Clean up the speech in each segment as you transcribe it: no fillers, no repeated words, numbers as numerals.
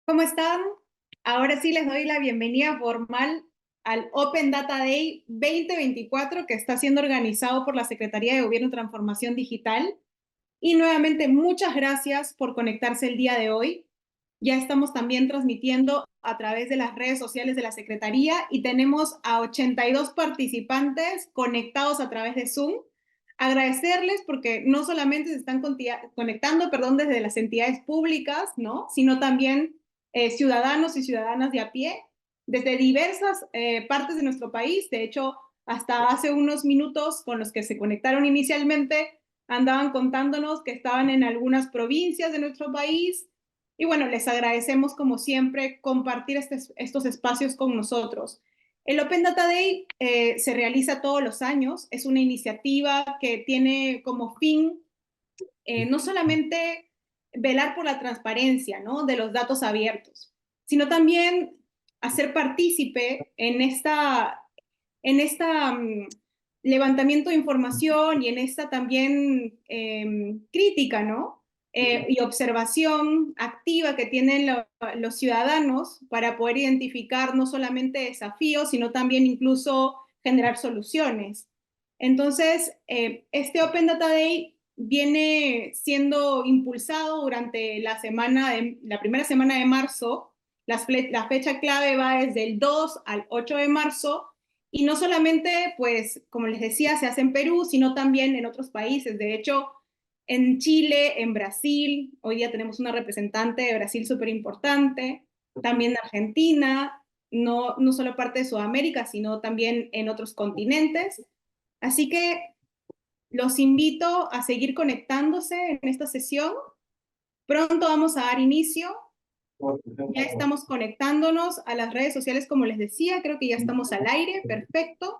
¿Cómo están? Ahora sí les doy la bienvenida formal al Open Data Day 2024 que está siendo organizado por la Secretaría de Gobierno y Transformación Digital. Y nuevamente, muchas gracias por conectarse el día de hoy. Ya estamos también transmitiendo a través de las redes sociales de la Secretaría y tenemos a 82 participantes conectados a través de Zoom. Agradecerles porque no solamente se están conectando, perdón, desde las entidades públicas, ¿no? Sino también ciudadanos y ciudadanas de a pie desde diversas partes de nuestro país. De hecho, hasta hace unos minutos con los que se conectaron inicialmente, andaban contándonos que estaban en algunas provincias de nuestro país. Y bueno, les agradecemos como siempre compartir estos espacios con nosotros. El Open Data Day se realiza todos los años. Es una iniciativa que tiene como fin no solamente velar por la transparencia, ¿no?, de los datos abiertos, sino también hacer partícipe en esta levantamiento de información y en esta también crítica, ¿no? Y observación activa que tienen los ciudadanos para poder identificar no solamente desafíos, sino también incluso generar soluciones. Entonces, este Open Data Day viene siendo impulsado durante la primera semana de marzo. La fecha clave va desde el 2 al 8 de marzo y no solamente, pues, como les decía, se hace en Perú, sino también en otros países. De hecho, en Chile, en Brasil, hoy día tenemos una representante de Brasil súper importante, también de Argentina, no solo parte de Sudamérica, sino también en otros continentes. Así que los invito a seguir conectándose en esta sesión. Pronto vamos a dar inicio. Ya estamos conectándonos a las redes sociales, como les decía, creo que ya estamos al aire, perfecto.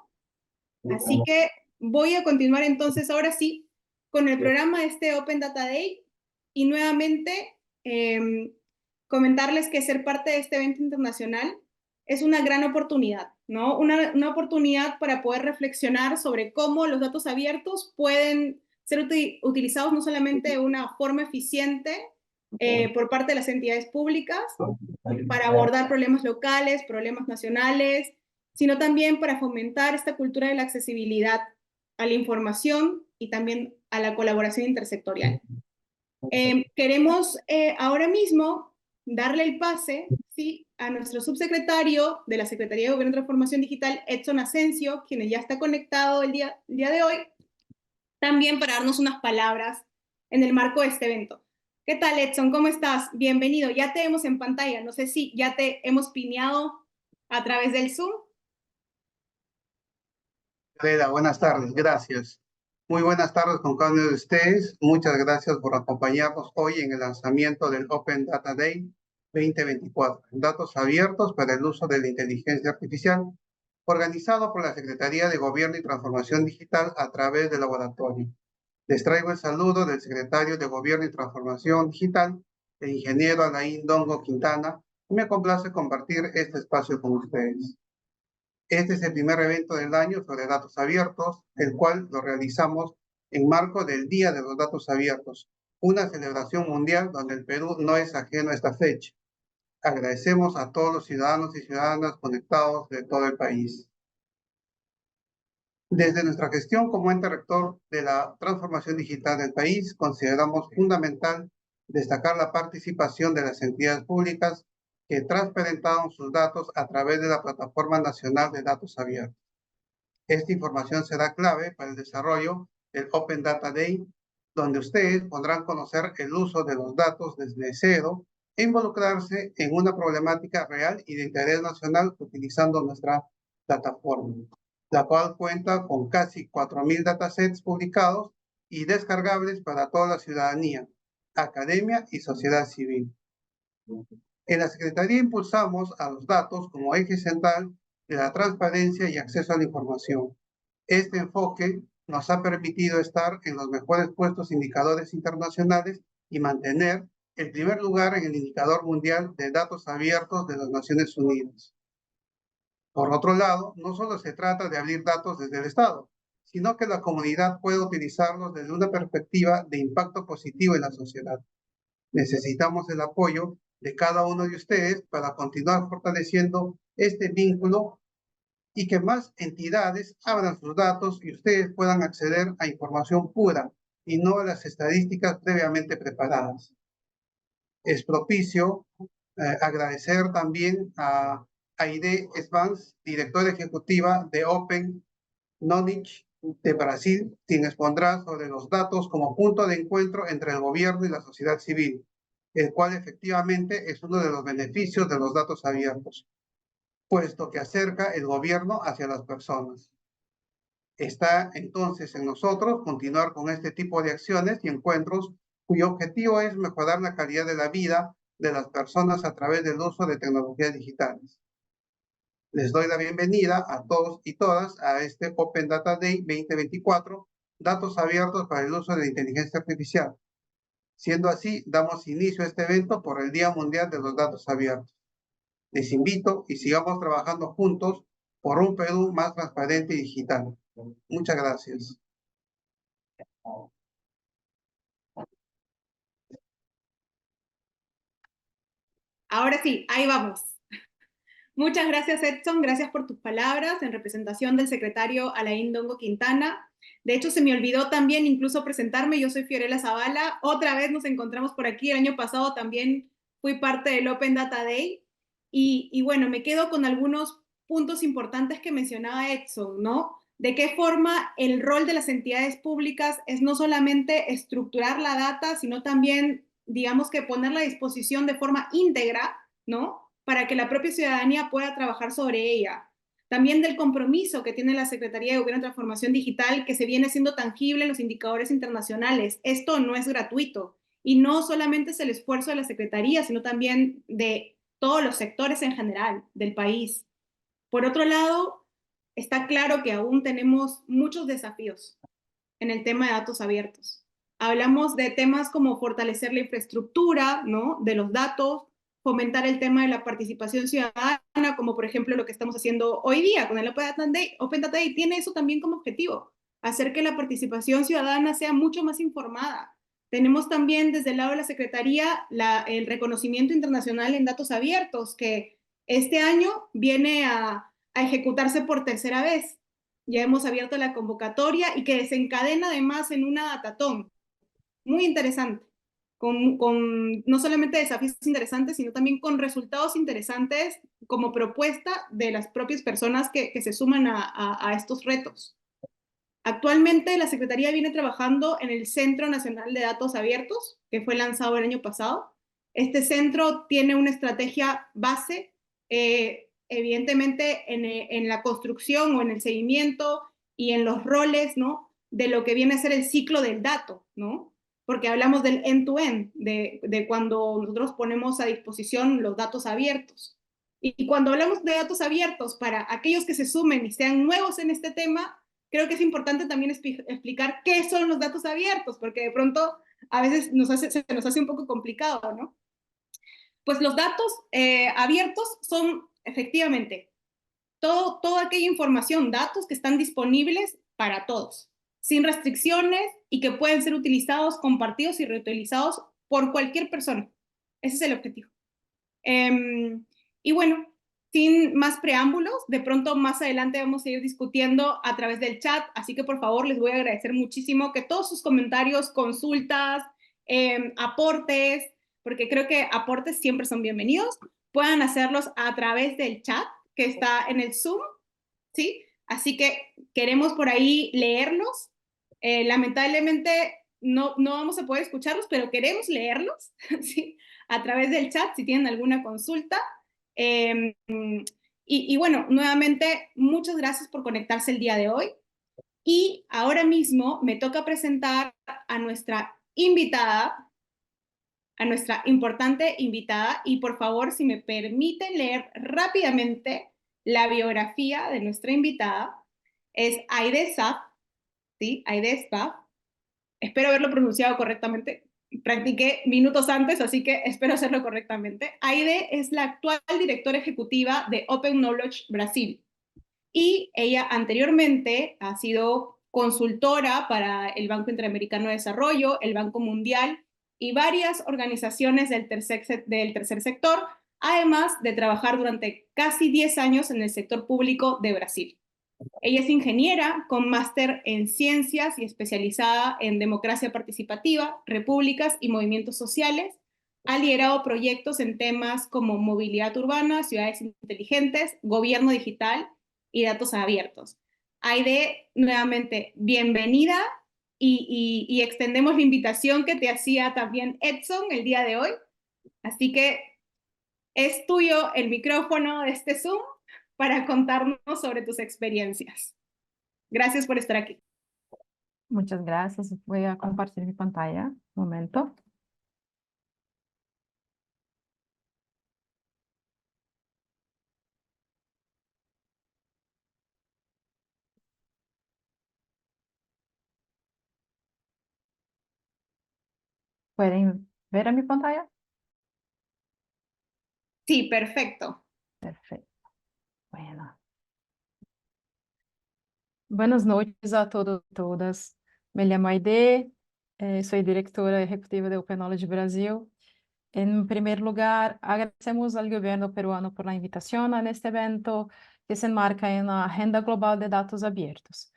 Así que voy a continuar entonces ahora sí con el programa de este Open Data Day y nuevamente comentarles que ser parte de este evento internacional es una gran oportunidad, ¿no? Una oportunidad para poder reflexionar sobre cómo los datos abiertos pueden ser utilizados no solamente de una forma eficiente por parte de las entidades públicas para abordar problemas locales, problemas nacionales, sino también para fomentar esta cultura de la accesibilidad a la información y también a la colaboración intersectorial. Queremos ahora mismo darle el pase, ¿sí?, a nuestro subsecretario de la Secretaría de Gobierno y Transformación Digital, Edson Asensio, quien ya está conectado el día de hoy, también para darnos unas palabras en el marco de este evento. ¿Qué tal, Edson? ¿Cómo estás? Bienvenido. Ya te vemos en pantalla. No sé si ya te hemos pineado a través del Zoom. Freda, buenas tardes, gracias. Muy buenas tardes con cada uno de ustedes. Muchas gracias por acompañarnos hoy en el lanzamiento del Open Data Day 2024, datos abiertos para el uso de la inteligencia artificial, organizado por la Secretaría de Gobierno y Transformación Digital a través del laboratorio. Les traigo el saludo del secretario de Gobierno y Transformación Digital, el ingeniero Alain Dongo Quintana, y me complace compartir este espacio con ustedes. Este es el primer evento del año sobre datos abiertos, el cual lo realizamos en marco del Día de los Datos Abiertos, una celebración mundial donde el Perú no es ajeno a esta fecha. Agradecemos a todos los ciudadanos y ciudadanas conectados de todo el país. Desde nuestra gestión como ente rector de la transformación digital del país, consideramos fundamental destacar la participación de las entidades públicas que transparentaron sus datos a través de la Plataforma Nacional de Datos Abiertos. Esta información será clave para el desarrollo del Open Data Day, donde ustedes podrán conocer el uso de los datos desde cero e involucrarse en una problemática real y de interés nacional utilizando nuestra plataforma, la cual cuenta con casi 4.000 datasets publicados y descargables para toda la ciudadanía, academia y sociedad civil. En la Secretaría impulsamos a los datos como eje central de la transparencia y acceso a la información. Este enfoque nos ha permitido estar en los mejores puestos indicadores internacionales y mantener el primer lugar en el indicador mundial de datos abiertos de las Naciones Unidas. Por otro lado, no solo se trata de abrir datos desde el Estado, sino que la comunidad puede utilizarlos desde una perspectiva de impacto positivo en la sociedad. Necesitamos el apoyo de cada uno de ustedes para continuar fortaleciendo este vínculo y que más entidades abran sus datos y ustedes puedan acceder a información pura y no a las estadísticas previamente preparadas. Es propicio agradecer también a Aide Svans, directora ejecutiva de Open Knowledge de Brasil, quien expondrá sobre los datos como punto de encuentro entre el gobierno y la sociedad civil, el cual efectivamente es uno de los beneficios de los datos abiertos, puesto que acerca el gobierno hacia las personas. Está entonces en nosotros continuar con este tipo de acciones y encuentros cuyo objetivo es mejorar la calidad de la vida de las personas a través del uso de tecnologías digitales. Les doy la bienvenida a todos y todas a este Open Data Day 2024, datos abiertos para el uso de la inteligencia artificial. Siendo así, damos inicio a este evento por el Día Mundial de los Datos Abiertos. Les invito y sigamos trabajando juntos por un Perú más transparente y digital. Muchas gracias. Ahora sí, ahí vamos. Muchas gracias, Edson. Gracias por tus palabras en representación del secretario Alain Ndongo Quintana. De hecho, se me olvidó también incluso presentarme. Yo soy Fiorella Zavala. Otra vez nos encontramos por aquí. El año pasado también fui parte del Open Data Day. Y bueno, me quedo con algunos puntos importantes que mencionaba Edson, ¿no? De qué forma el rol de las entidades públicas es no solamente estructurar la data, sino también, digamos que ponerla a disposición de forma íntegra, ¿no? Para que la propia ciudadanía pueda trabajar sobre ella. También del compromiso que tiene la Secretaría de Gobierno y Transformación Digital, que se viene siendo tangible en los indicadores internacionales. Esto no es gratuito y no solamente es el esfuerzo de la Secretaría, sino también de todos los sectores en general del país. Por otro lado, está claro que aún tenemos muchos desafíos en el tema de datos abiertos. Hablamos de temas como fortalecer la infraestructura, ¿no? De los datos, fomentar el tema de la participación ciudadana, como por ejemplo lo que estamos haciendo hoy día con el Open Data Day, tiene eso también como objetivo, hacer que la participación ciudadana sea mucho más informada. Tenemos también desde el lado de la Secretaría el reconocimiento internacional en datos abiertos, que este año viene a ejecutarse por tercera vez. Ya hemos abierto la convocatoria y que desencadena además en una datatón muy interesante, con no solamente desafíos interesantes, sino también con resultados interesantes como propuesta de las propias personas que se suman a estos retos. Actualmente la Secretaría viene trabajando en el Centro Nacional de Datos Abiertos, que fue lanzado el año pasado. Este centro tiene una estrategia base, evidentemente en la construcción o en el seguimiento y en los roles, ¿no? De lo que viene a ser el ciclo del dato, ¿no? Porque hablamos del end-to-end, de cuando nosotros ponemos a disposición los datos abiertos. Y cuando hablamos de datos abiertos, para aquellos que se sumen y sean nuevos en este tema, creo que es importante también explicar qué son los datos abiertos, porque de pronto a veces se nos hace un poco complicado, ¿no? Pues los datos abiertos son efectivamente toda aquella información, datos que están disponibles para todos, sin restricciones y que pueden ser utilizados, compartidos y reutilizados por cualquier persona. Ese es el objetivo. Y bueno, sin más preámbulos, de pronto más adelante vamos a ir discutiendo a través del chat, así que por favor les voy a agradecer muchísimo que todos sus comentarios, consultas, aportes, porque creo que aportes siempre son bienvenidos, puedan hacerlos a través del chat que está en el Zoom, ¿sí? Así que queremos por ahí leerlos. Lamentablemente no vamos a poder escucharlos, pero queremos leerlos, ¿sí? A través del chat si tienen alguna consulta. Y bueno, nuevamente, muchas gracias por conectarse el día de hoy. Y ahora mismo me toca presentar a nuestra invitada, a nuestra importante invitada, y por favor, si me permiten leer rápidamente la biografía de nuestra invitada, es Aide Saf, ¿sí? Aide Saf. Espero haberlo pronunciado correctamente. Practiqué minutos antes, así que espero hacerlo correctamente. Aide es la actual directora ejecutiva de Open Knowledge Brasil y ella anteriormente ha sido consultora para el Banco Interamericano de Desarrollo, el Banco Mundial y varias organizaciones del tercer sector, además de trabajar durante casi 10 años en el sector público de Brasil. Ella es ingeniera con máster en ciencias y especializada en democracia participativa, repúblicas y movimientos sociales. Ha liderado proyectos en temas como movilidad urbana, ciudades inteligentes, gobierno digital y datos abiertos. Aide, nuevamente, bienvenida y extendemos la invitación que te hacía también Edson el día de hoy. Así que es tuyo el micrófono de este Zoom para contarnos sobre tus experiencias. Gracias por estar aquí. Muchas gracias. Voy a compartir mi pantalla. Un momento. ¿Pueden ver a mi pantalla? Sí, perfecto. Perfecto. Bueno. Buenas noches a todos y todas. Me llamo Aide, soy directora ejecutiva de Open Knowledge Brasil. En primer lugar, agradecemos al gobierno peruano por la invitación a este evento que se enmarca en la Agenda Global de Datos Abiertos.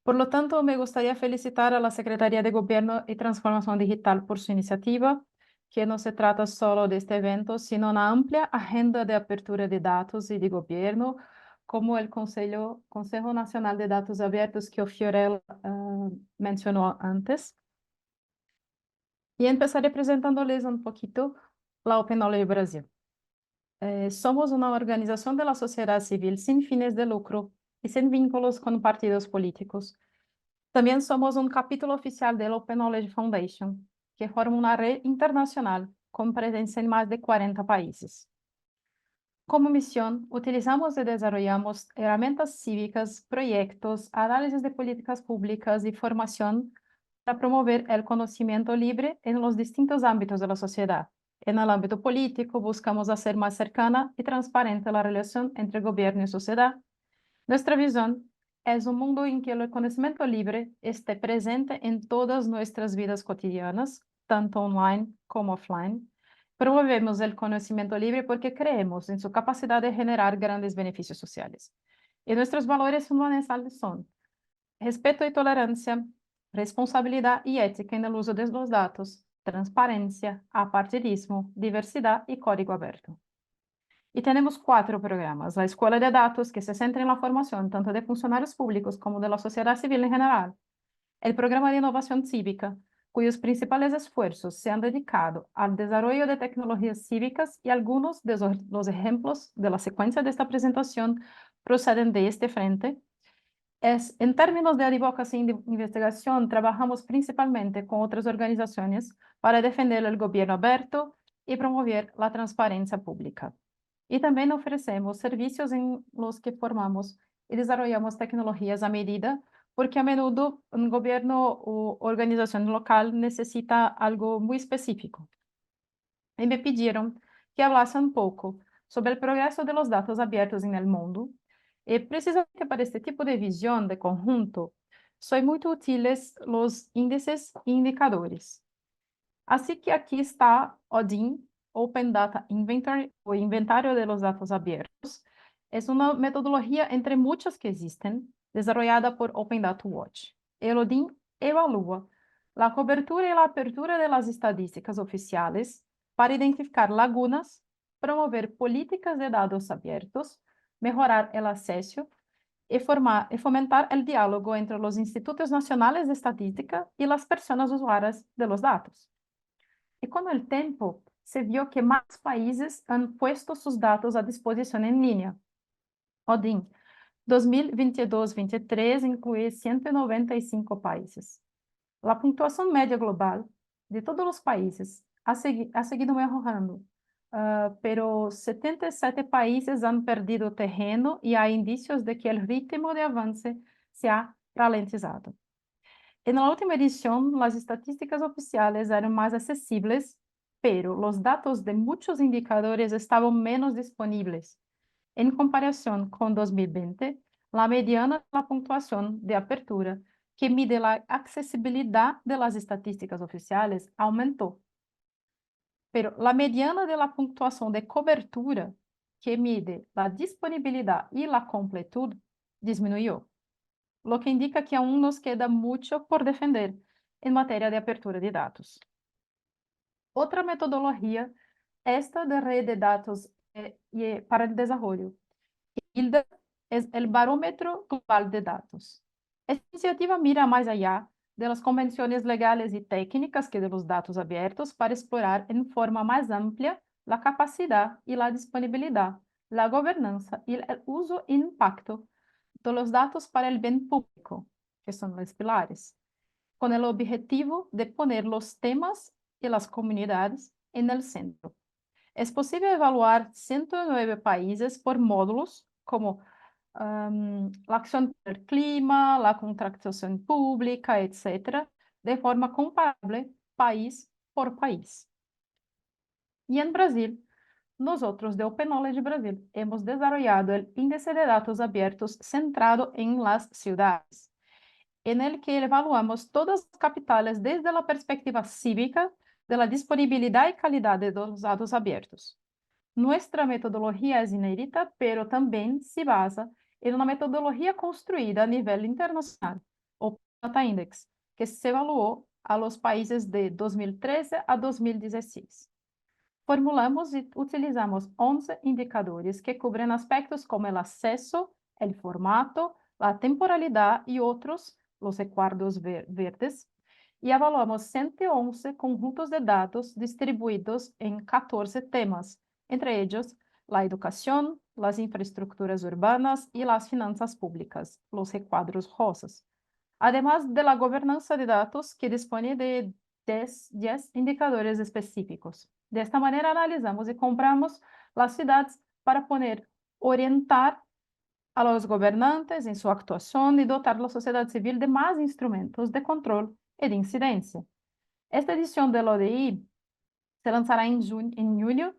Por lo tanto, me gustaría felicitar a la Secretaría de Gobierno y Transformación Digital por su iniciativa, que no se trata solo de este evento, sino una amplia agenda de apertura de datos y de gobierno, como el Consejo Nacional de Datos Abiertos que Fiorella mencionó antes. Y empezaré presentándoles un poquito la Open Knowledge Brasil. Somos una organización de la sociedad civil sin fines de lucro y sin vínculos con partidos políticos. También somos un capítulo oficial del Open Knowledge Foundation, que forma una red internacional con presencia en más de 40 países. Como misión, utilizamos y desarrollamos herramientas cívicas, proyectos, análisis de políticas públicas y formación para promover el conocimiento libre en los distintos ámbitos de la sociedad. En el ámbito político, buscamos hacer más cercana y transparente la relación entre gobierno y sociedad. Nuestra visión es un mundo en que el conocimiento libre esté presente en todas nuestras vidas cotidianas, tanto online como offline. Promovemos el conocimiento libre porque creemos en su capacidad de generar grandes beneficios sociales. Y nuestros valores fundamentales son respeto y tolerancia, responsabilidad y ética en el uso de los datos, transparencia, apartidismo, diversidad y código abierto. Y tenemos 4 programas. La Escuela de Datos, que se centra en la formación tanto de funcionarios públicos como de la sociedad civil en general. El programa de innovación cívica, cuyos principales esfuerzos se han dedicado al desarrollo de tecnologías cívicas y algunos de los ejemplos de la secuencia de esta presentación proceden de este frente. En términos de advocacy y investigación, trabajamos principalmente con otras organizaciones para defender el gobierno abierto y promover la transparencia pública. Y también ofrecemos servicios en los que formamos y desarrollamos tecnologías a medida, porque a menudo un gobierno o organización local necesita algo muy específico. Y me pidieron que hablase un poco sobre el progreso de los datos abiertos en el mundo. Y precisamente para este tipo de visión de conjunto, son muy útiles los índices e indicadores. Así que aquí está ODIN, Open Data Inventory, o Inventario de los Datos Abiertos. Es una metodología entre muchas que existen, desarrollada por Open Data Watch. El ODIN evalúa la cobertura y la apertura de las estadísticas oficiales para identificar lagunas, promover políticas de datos abiertos, mejorar el acceso y fomentar el diálogo entre los institutos nacionales de estadística y las personas usuarias de los datos. Y con el tiempo se vio que más países han puesto sus datos a disposición en línea. ODIN 2022-23 incluye 195 países. La puntuación media global de todos los países ha seguido mejorando, pero 77 países han perdido terreno y hay indicios de que el ritmo de avance se ha ralentizado. En la última edición, las estadísticas oficiales eran más accesibles, pero los datos de muchos indicadores estaban menos disponibles. En comparación con 2020, la mediana de la puntuación de apertura, que mide la accesibilidad de las estadísticas oficiales, aumentó pero la mediana de la puntuación de cobertura, que mide la disponibilidad y la completud, disminuyó, lo que indica que aún nos queda mucho por defender en materia de apertura de datos. Otra metodología, esta de red de datos para el desarrollo. ILDA es el Barómetro Global de Datos. Esta iniciativa mira más allá de las convenciones legales y técnicas que de los datos abiertos para explorar en forma más amplia la capacidad y la disponibilidad, la gobernanza y el uso e impacto de los datos para el bien público, que son los pilares, con el objetivo de poner los temas y las comunidades en el centro. Es posible evaluar 109 países por módulos, como la acción por el clima, la contratación pública, etc., de forma comparable país por país. Y en Brasil, nosotros de Open Knowledge Brasil hemos desarrollado el índice de datos abiertos centrado en las ciudades, en el que evaluamos todas las capitales desde la perspectiva cívica de la disponibilidad y calidad de los datos abiertos. Nuestra metodología es inédita, pero también se basa en una metodología construida a nivel internacional, o Data Index, que se evaluó a los países de 2013 a 2016. Formulamos y utilizamos 11 indicadores que cubren aspectos como el acceso, el formato, la temporalidad y otros, los recuadros verdes, y evaluamos 111 conjuntos de datos distribuidos en 14 temas, entre ellos la educación, las infraestructuras urbanas y las finanzas públicas, los recuadros rosas, además de la gobernanza de datos que dispone de 10 indicadores específicos. De esta manera analizamos y compramos las ciudades para poder orientar a los gobernantes en su actuación y dotar a la sociedad civil de más instrumentos de control y de incidencia. Esta edición del ODI se lanzará en julio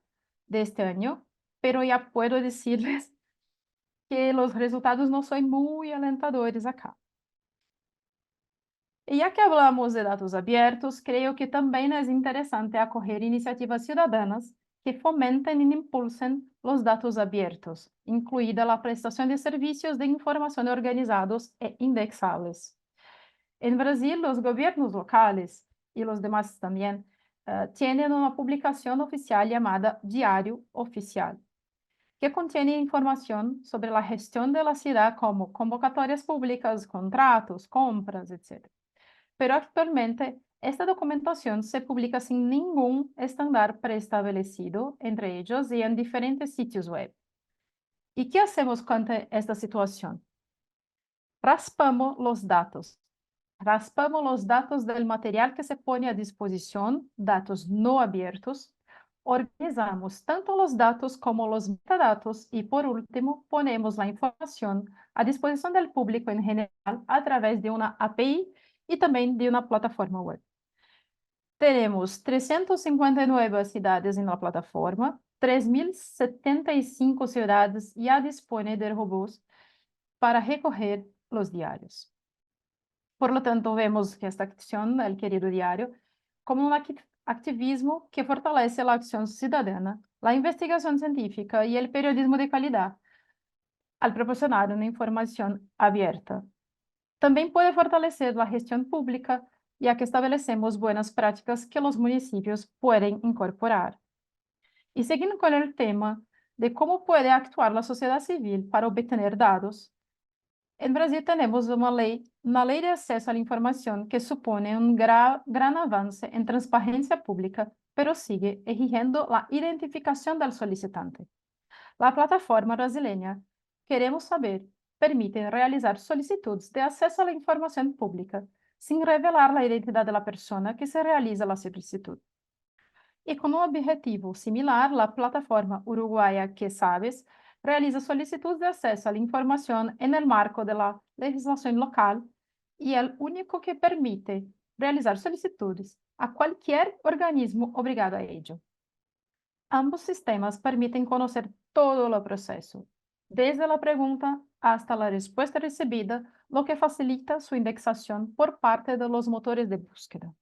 de este año, pero ya puedo decirles que los resultados no son muy alentadores acá. E já que hablamos de dados abertos, creio que também é interessante acolher iniciativas ciudadanas que fomentem e impulsem os dados abertos, incluída a prestação de serviços de informação organizados e indexáveis. Em Brasil, os governos locais e os demais também têm uma publicação oficial chamada Diário Oficial, que contém informação sobre a gestão da cidade, como convocatórias públicas, contratos, compras, etc. Pero actualmente esta documentación se publica sin ningún estándar preestablecido entre ellos y en diferentes sitios web. ¿Y qué hacemos ante esta situación? Raspamos los datos. Raspamos los datos del material que se pone a disposición, datos no abiertos. Organizamos tanto los datos como los metadatos y, por último, ponemos la información a disposición del público en general a través de una API y también de una plataforma web. Tenemos 359 ciudades en la plataforma, 3.075 ciudades ya disponen de robots para recoger los diarios. Por lo tanto, vemos que esta acción, el querido diario, como un activismo que fortalece la acción ciudadana, la investigación científica y el periodismo de calidad, al proporcionar una información abierta. Também pode fortalecer a gestão pública, já que estabelecemos boas práticas que os municípios podem incorporar. E seguindo com o tema de como pode actuar a sociedade civil para obter dados, em Brasil temos uma lei de acesso à informação que supõe gran avance em transparência pública, pero sigue exigindo a identificação do solicitante. A plataforma brasileira Queremos Saber permite realizar solicitudes de acesso à informação pública, sem revelar a identidade da pessoa que se realiza a solicitud. E com um objetivo similar, a plataforma uruguaia Que Sabes realiza solicitudes de acesso à informação no marco da legislação local e é o único que permite realizar solicitudes a qualquer organismo obrigado a ello. Ambos sistemas permitem conhecer todo o processo, desde a pergunta hasta a resposta recebida, lo que facilita sua indexação por parte de los motores de búsqueda.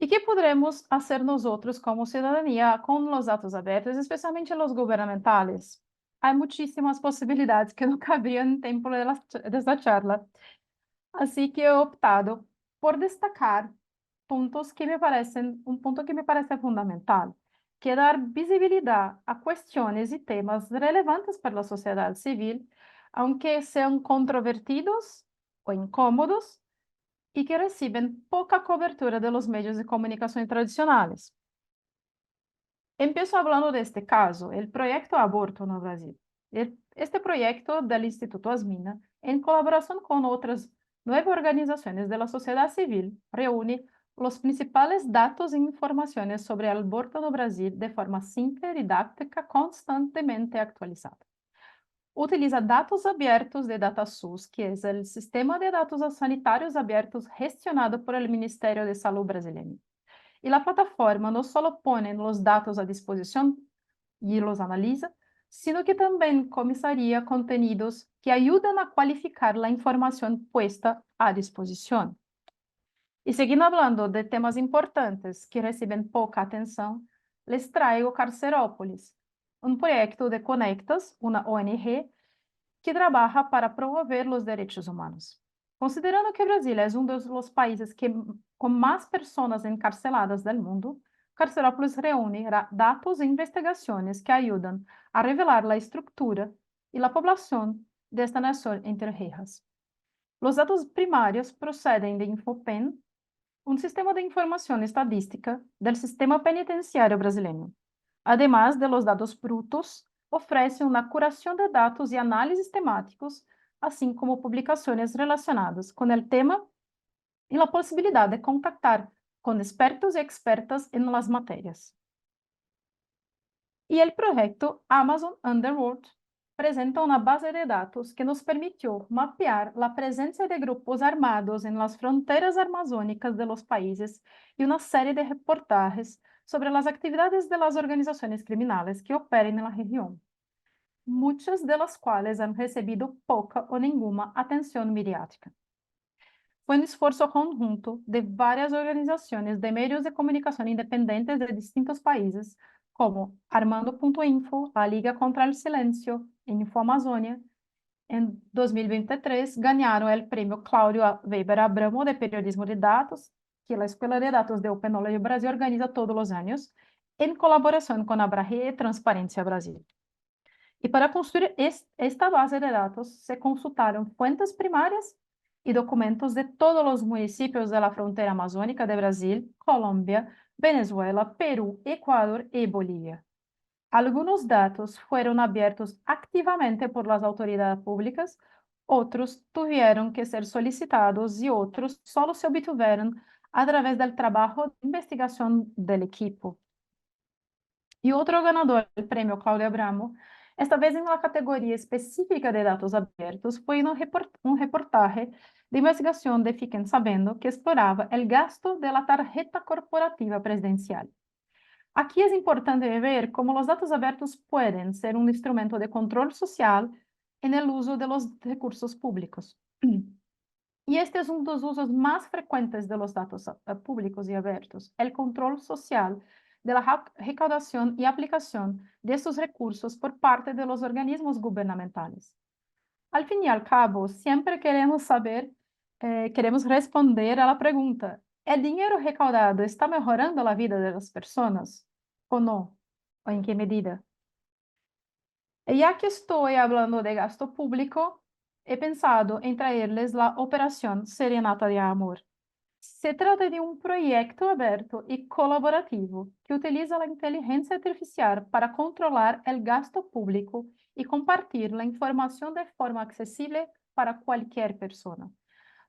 ¿Y qué podremos hacer nosotros como ciudadanía con los datos abiertos, especialmente los gubernamentales? Hay muchísimas posibilidades que no cabrían en tiempo de esta charla, así que he optado por destacar un punto que me parece fundamental, que é dar visibilidad a cuestiones y temas relevantes para la sociedad civil, aunque sean controvertidos o incómodos, y que reciben poca cobertura de los medios de comunicación tradicionales. Empiezo hablando de este caso, el proyecto Aborto no Brasil. Este proyecto del Instituto Asmina, en colaboración con otras 9 organizaciones de la sociedad civil, reúne los principales datos e informaciones sobre el aborto no Brasil de forma simple, didáctica, constantemente actualizada. Utiliza datos abertos de DataSUS, que é o Sistema de Dados Sanitários Abertos gestionado por el Ministerio de Salud brasileño. E a plataforma não só pone os dados à disposição e los analiza, sino que também comissaria contenidos que ajudam a qualificar a informação puesta à disposição. E seguindo falando de temas importantes que recebem pouca atenção, les traigo Carcerópolis, um projeto de Conectas, uma ONG, que trabaja para promover los derechos humanos. Considerando que Brasil es uno de los países con más personas encarceladas del mundo, Carcerópolis reúne datos e investigaciones que ayudan a revelar la estructura y la población de esta nación entre rejas. Los datos primarios proceden de Infopen, un sistema de información estadística del sistema penitenciario brasileño. Además de los dados brutos, ofrece uma curação de dados e análises temáticos, assim como publicações relacionadas com o tema e a possibilidade de contactar com expertos e expertas em las matérias. E o projeto Amazon Underworld apresenta uma base de dados que nos permitiu mapear a presença de grupos armados em las fronteiras amazônicas de los países e uma série de reportagens sobre as atividades de las organizações criminais que operam na região, muitas delas quais han recebido pouca ou nenhuma atenção mediática. Foi esforço conjunto de várias organizações de meios de comunicação independentes de distintos países, como Armando.info, a Liga contra o Silêncio, Info Amazônia. Em 2023, ganharam o prêmio Cláudio Weber Abramo de Periodismo de Dados, que a Escola de Dados de Open Knowledge Brasil organiza todos os anos, em colaboração com a Abrahe e Transparência Brasil. E para construir esta base de dados, se consultaram fontes primárias e documentos de todos os municípios da fronteira amazônica de Brasil, Colômbia, Venezuela, Peru, Equador e Bolívia. Algunos datos fueron abiertos activamente por las autoridades públicas, otros tuvieron que ser solicitados y otros solo se obtuvieron a través del trabajo de investigación del equipo. Y otro ganador del premio Cláudio Abramo, esta vez en la categoría específica de datos abiertos, fue un reportaje de investigación de Fiquem Sabendo que exploraba el gasto de la tarjeta corporativa presidencial. Aqui é importante ver como os dados abertos podem ser um instrumento de controle social no uso de los recursos públicos. E este é um dos usos mais frequentes de los datos públicos e abertos, o controle social de la recaudação e aplicação desses recursos por parte de los organismos gubernamentales. Al fin y al cabo, sempre queremos saber, queremos responder a la pergunta: ¿el dinero recaudado está mejorando la vida de las personas? ¿O no? ¿O en qué medida? Ya que estoy hablando de gasto público, he pensado en traerles la Operación Serenata de Amor. Se trata de un proyecto abierto y colaborativo que utiliza la inteligencia artificial para controlar el gasto público y compartir la información de forma accesible para cualquier persona.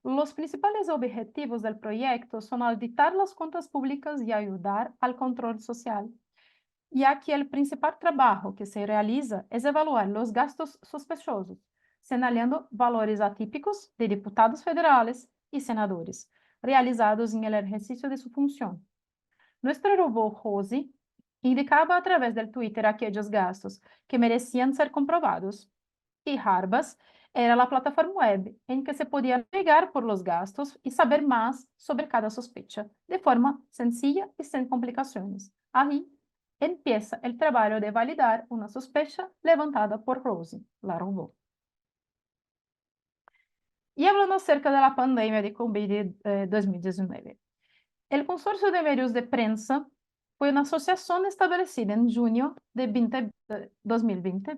Los principales objetivos del proyecto son auditar las cuentas públicas y ayudar al control social, ya que el principal trabajo que se realiza es evaluar los gastos sospechosos, señalando valores atípicos de diputados federales y senadores, realizados en el ejercicio de su función. Nuestro robot Rose indicaba a través del Twitter aquellos gastos que merecían ser comprobados, y Jarbas era la plataforma web, en que se podía navegar por los gastos y saber más sobre cada sospecha, de forma sencilla y sin complicaciones. Ahí empieza el trabajo de validar una sospecha levantada por Rose, la robot. Y hablando acerca de la pandemia de COVID-19, el Consorcio de Medios de Prensa fue una asociación establecida en junio de 2020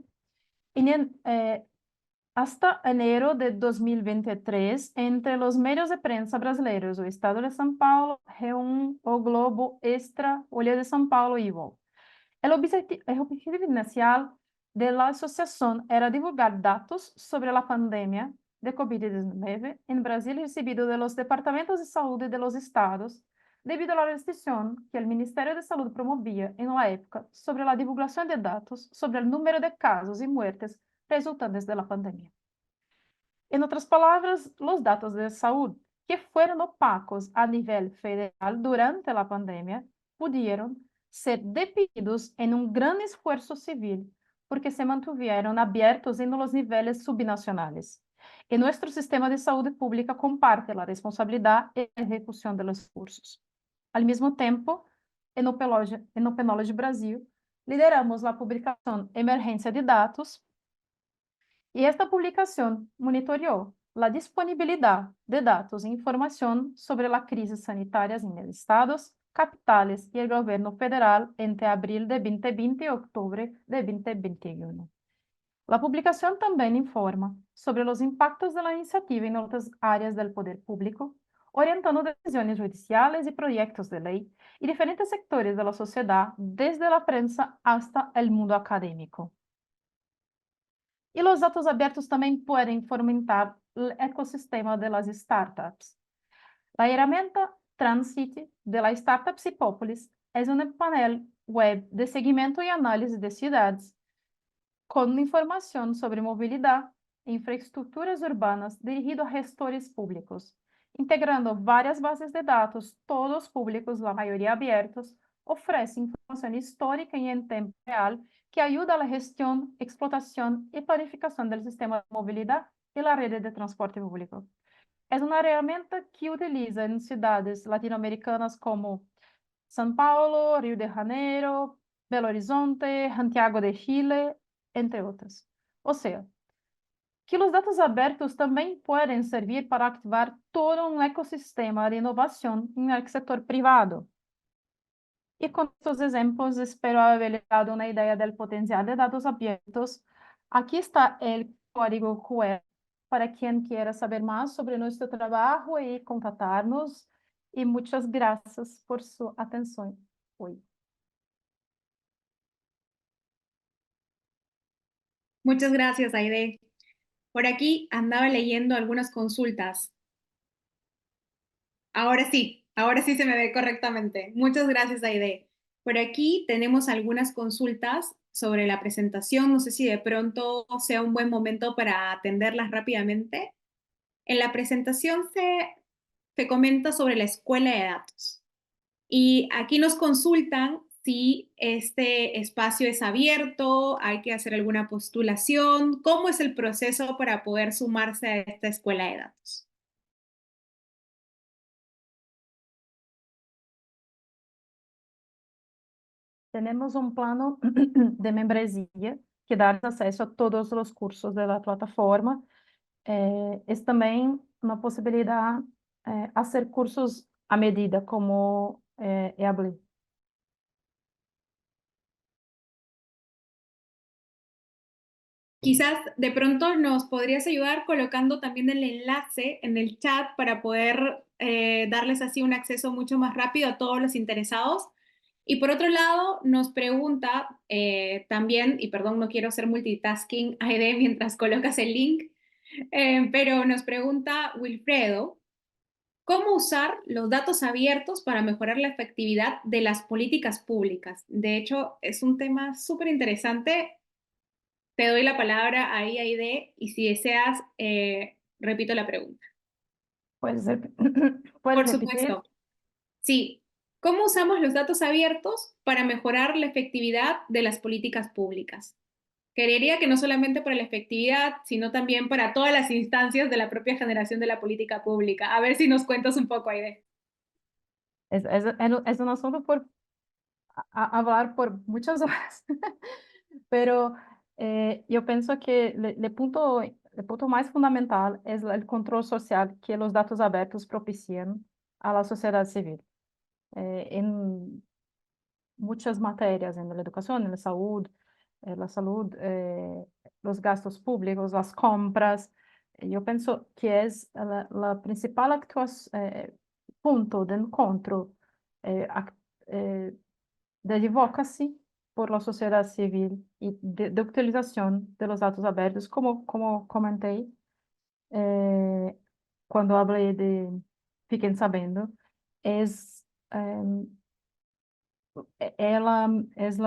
hasta enero de 2023 entre los medios de prensa brasileiros, o Estado de São Paulo, G1, O Globo, Extra, Folha de São Paulo y UOL. El objetivo inicial de la asociación era divulgar datos sobre la pandemia de COVID-19 en Brasil recibido de los departamentos de salud de los estados, debido a la restricción que el Ministerio de Salud promovía en la época sobre la divulgación de datos sobre el número de casos y muertes resultantes de la pandemia. En otras palabras, los datos de salud que fueron opacos a nivel federal durante la pandemia pudieron ser despedidos en un gran esfuerzo civil porque se mantuvieron abiertos en los niveles subnacionales. Y nuestro sistema de salud pública comparte la responsabilidad en la ejecución de los recursos. Al mismo tiempo, en Openology Brasil, lideramos la publicación Emergência de Datos y esta publicación monitoreó la disponibilidad de datos e información sobre la crisis sanitaria en los estados, capitales y el gobierno federal entre abril de 2020 y octubre de 2021. La publicación también informa sobre los impactos de la iniciativa en otras áreas del poder público, orientando decisiones judiciales y proyectos de ley y diferentes sectores de la sociedad, desde la prensa hasta el mundo académico. E os dados abertos também podem fomentar o ecossistema das startups. A ferramenta Transit de la Startup Psicópolis é um painel web de seguimento e análise de cidades, com informação sobre mobilidade e infraestruturas urbanas dirigido a gestores públicos, integrando várias bases de dados, todos públicos, a maioria abertos, oferece informação histórica e em tempo real que ajuda a gestão, explotação e planificação do sistema de mobilidade e da rede de transporte público. É uma ferramenta que utiliza em cidades latino-americanas como São Paulo, Rio de Janeiro, Belo Horizonte, Santiago de Chile, entre outras. Ou seja, que os dados abertos também podem servir para ativar todo um ecossistema de inovação no setor privado. E com estes exemplos, espero haber dado uma ideia do potencial de dados abertos. Aqui está o código QR para quem queira saber mais sobre nosso trabalho e contatar-nos. E muitas graças por sua atenção hoje. Muchas gracias, Aide. Por aquí andaba leyendo algunas consultas. Ahora sí se me ve correctamente. Muchas gracias, Aide. Por aquí tenemos algunas consultas sobre la presentación. No sé si de pronto sea un buen momento para atenderlas rápidamente. En la presentación se comenta sobre la escuela de datos. Y aquí nos consultan si este espacio es abierto, hay que hacer alguna postulación, cómo es el proceso para poder sumarse a esta escuela de datos. Temos um plano de membresia que dá acesso a todos os cursos da plataforma. É também uma possibilidade fazer cursos à medida, como falei. Quizás de pronto nos podrías ayudar colocando también el enlace en el chat para poder darles así un acceso mucho más rápido a todos los interesados. Y por otro lado, nos pregunta también, y perdón, no quiero hacer multitasking, Aide, mientras colocas el link, pero nos pregunta Wilfredo, ¿cómo usar los datos abiertos para mejorar la efectividad de las políticas públicas? De hecho, es un tema súper interesante. Te doy la palabra ahí, Aide, y si deseas, repito la pregunta. Puedes Por repetir? supuesto. Sí. ¿Cómo usamos los datos abiertos para mejorar la efectividad de las políticas públicas? Creería que no solamente para la efectividad, sino también para todas las instancias de la propia generación de la política pública. A ver si nos cuentas un poco, Aide. Es un asunto por hablar por muchas horas, pero yo pienso que el punto más fundamental es el control social que los datos abiertos propician a la sociedad civil. En muchas materias, en la educación, en la salud, los gastos públicos, las compras. Yo pienso que es la principal punto de encontro eh, ac- eh, de advocacy por la sociedad civil y de utilización de los datos abiertos, como comenté eh, cuando hablé de Fiquen Sabiendo, es, em, ela, es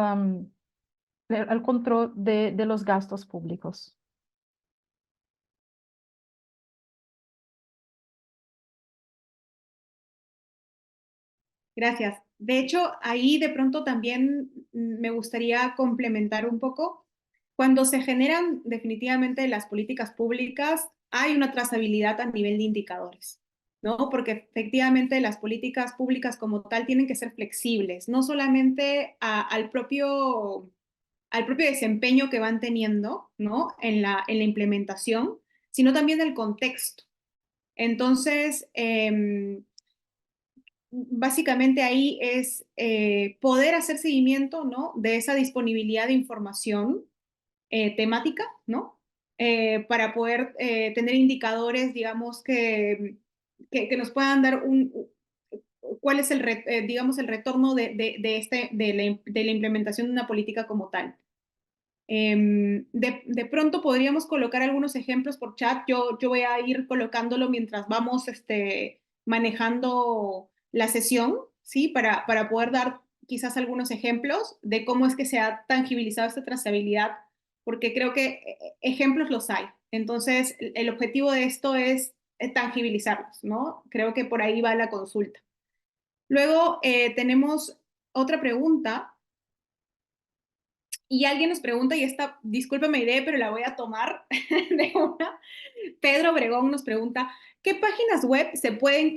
el control de los gastos públicos. Gracias. De hecho, ahí de pronto también me gustaría complementar un poco. Cuando se generan definitivamente las políticas públicas, hay una trazabilidad a nivel de indicadores, ¿no? Porque efectivamente las políticas públicas como tal tienen que ser flexibles, no solamente al propio desempeño que van teniendo, ¿no? En la implementación, sino también del contexto. Entonces, básicamente ahí es poder hacer seguimiento, ¿no? De esa disponibilidad de información temática, ¿no? Para poder tener indicadores, digamos, que nos puedan dar cuál es digamos, el retorno de la implementación de una política como tal. De pronto podríamos colocar algunos ejemplos por chat. Yo voy a ir colocándolo mientras vamos manejando la sesión, ¿sí? Para poder dar quizás algunos ejemplos de cómo es que se ha tangibilizado esta trazabilidad, porque creo que ejemplos los hay. Entonces, el objetivo de esto es tangibilizarlos, ¿no? Creo que por ahí va la consulta. Luego tenemos otra pregunta y alguien nos pregunta, y esta, discúlpeme idea, pero la voy a tomar de una. Pedro Obregón nos pregunta, ¿qué páginas web se puede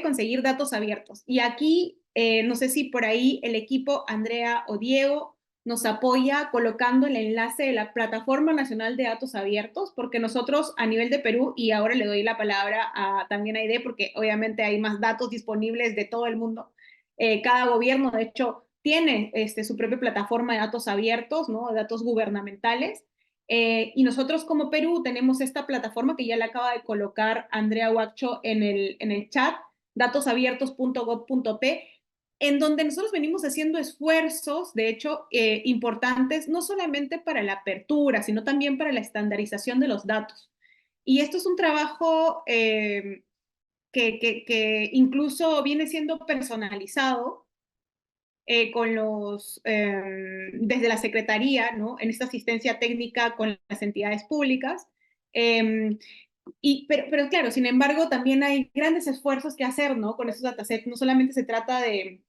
conseguir datos abiertos? Y aquí, no sé si por ahí el equipo, Andrea o Diego, nos apoya colocando el enlace de la Plataforma Nacional de Datos Abiertos, porque nosotros a nivel de Perú, y ahora le doy la palabra también a Aide, porque obviamente hay más datos disponibles de todo el mundo. Cada gobierno, de hecho, tiene su propia plataforma de datos abiertos, ¿no? Datos gubernamentales. Y nosotros como Perú tenemos esta plataforma que ya le acaba de colocar Andrea Huacho en el chat, datosabiertos.gov.p, en donde nosotros venimos haciendo esfuerzos, de hecho, importantes, no solamente para la apertura, sino también para la estandarización de los datos. Y esto es un trabajo que incluso viene siendo personalizado desde la Secretaría, ¿no? En esta asistencia técnica con las entidades públicas. Eh, pero claro, sin embargo, también hay grandes esfuerzos que hacer, ¿no? Con esos datasets. No solamente se trata de,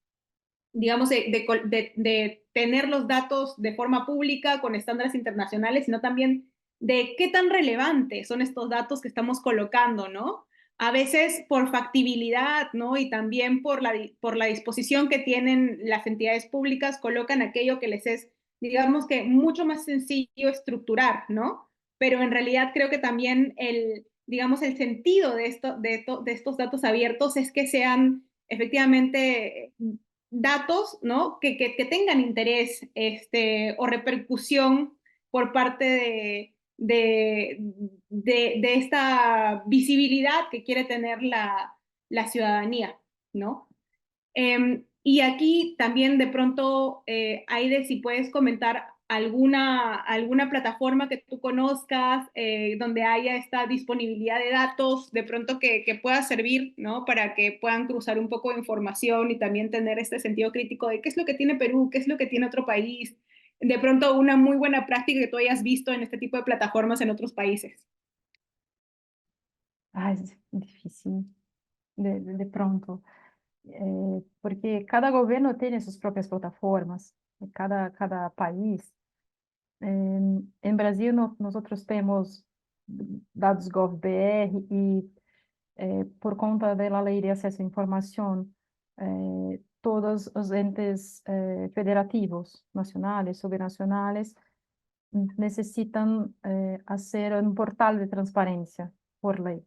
digamos, de tener los datos de forma pública con estándares internacionales, sino también de qué tan relevantes son estos datos que estamos colocando, ¿no? A veces por factibilidad, ¿no? Y también por la disposición que tienen las entidades públicas, colocan aquello que les es, digamos que mucho más sencillo estructurar, ¿no? Pero en realidad creo que también digamos, el sentido de estos datos abiertos es que sean efectivamente datos, ¿no? Que tengan interés o repercusión por parte de esta visibilidad que quiere tener la ciudadanía, ¿no? Y aquí también de pronto, Aide, si puedes comentar alguna plataforma que tú conozcas donde haya esta disponibilidad de datos, de pronto que pueda servir, ¿no? Para que puedan cruzar un poco de información y también tener este sentido crítico de qué es lo que tiene Perú, qué es lo que tiene otro país. De pronto una muy buena práctica que tú hayas visto en este tipo de plataformas en otros países. Ah, es difícil de pronto, porque cada gobierno tiene sus propias plataformas, cada país. En Brasil, nosotros tenemos dados GovBR y por conta de la Ley de Acceso a Información, todos los entes federativos, nacionales, subnacionales, necesitan hacer un portal de transparencia por ley.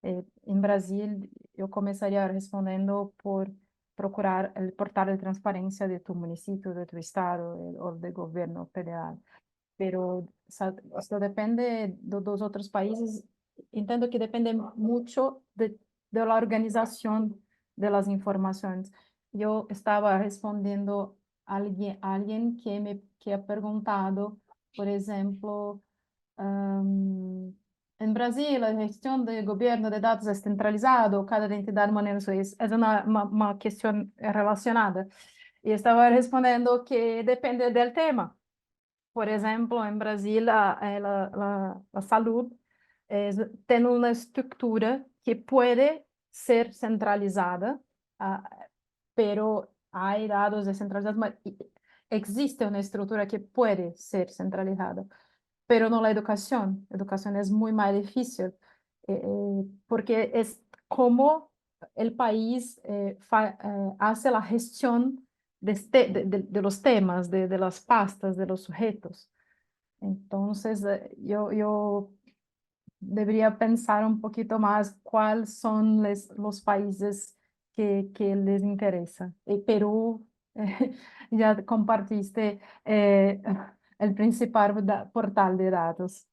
En Brasil, eu começaria respondendo por procurar o portal de transparência de tu município, de tu estado ou de governo federal. Pero esto depende dos outros países. Entendo que depende muito de la organização de las informações. Eu estava respondendo a alguém que ha perguntado, por exemplo, en Brasil, la gestión del gobierno de datos es centralizado, cada entidad maneja eso. Es una cuestión relacionada. Y estaba respondiendo que depende del tema. Por ejemplo, en Brasil, la salud tiene una estructura que puede ser centralizada, pero hay datos descentralizados. Existe una estructura que puede ser centralizada, pero no la educación. La educación es muy más difícil, porque es como el país hace la gestión de los temas, de las pastas, de los sujetos. Entonces, yo debería pensar un poquito más cuáles son los países que les interesa. Y Perú, ya compartiste el principal portal de datos.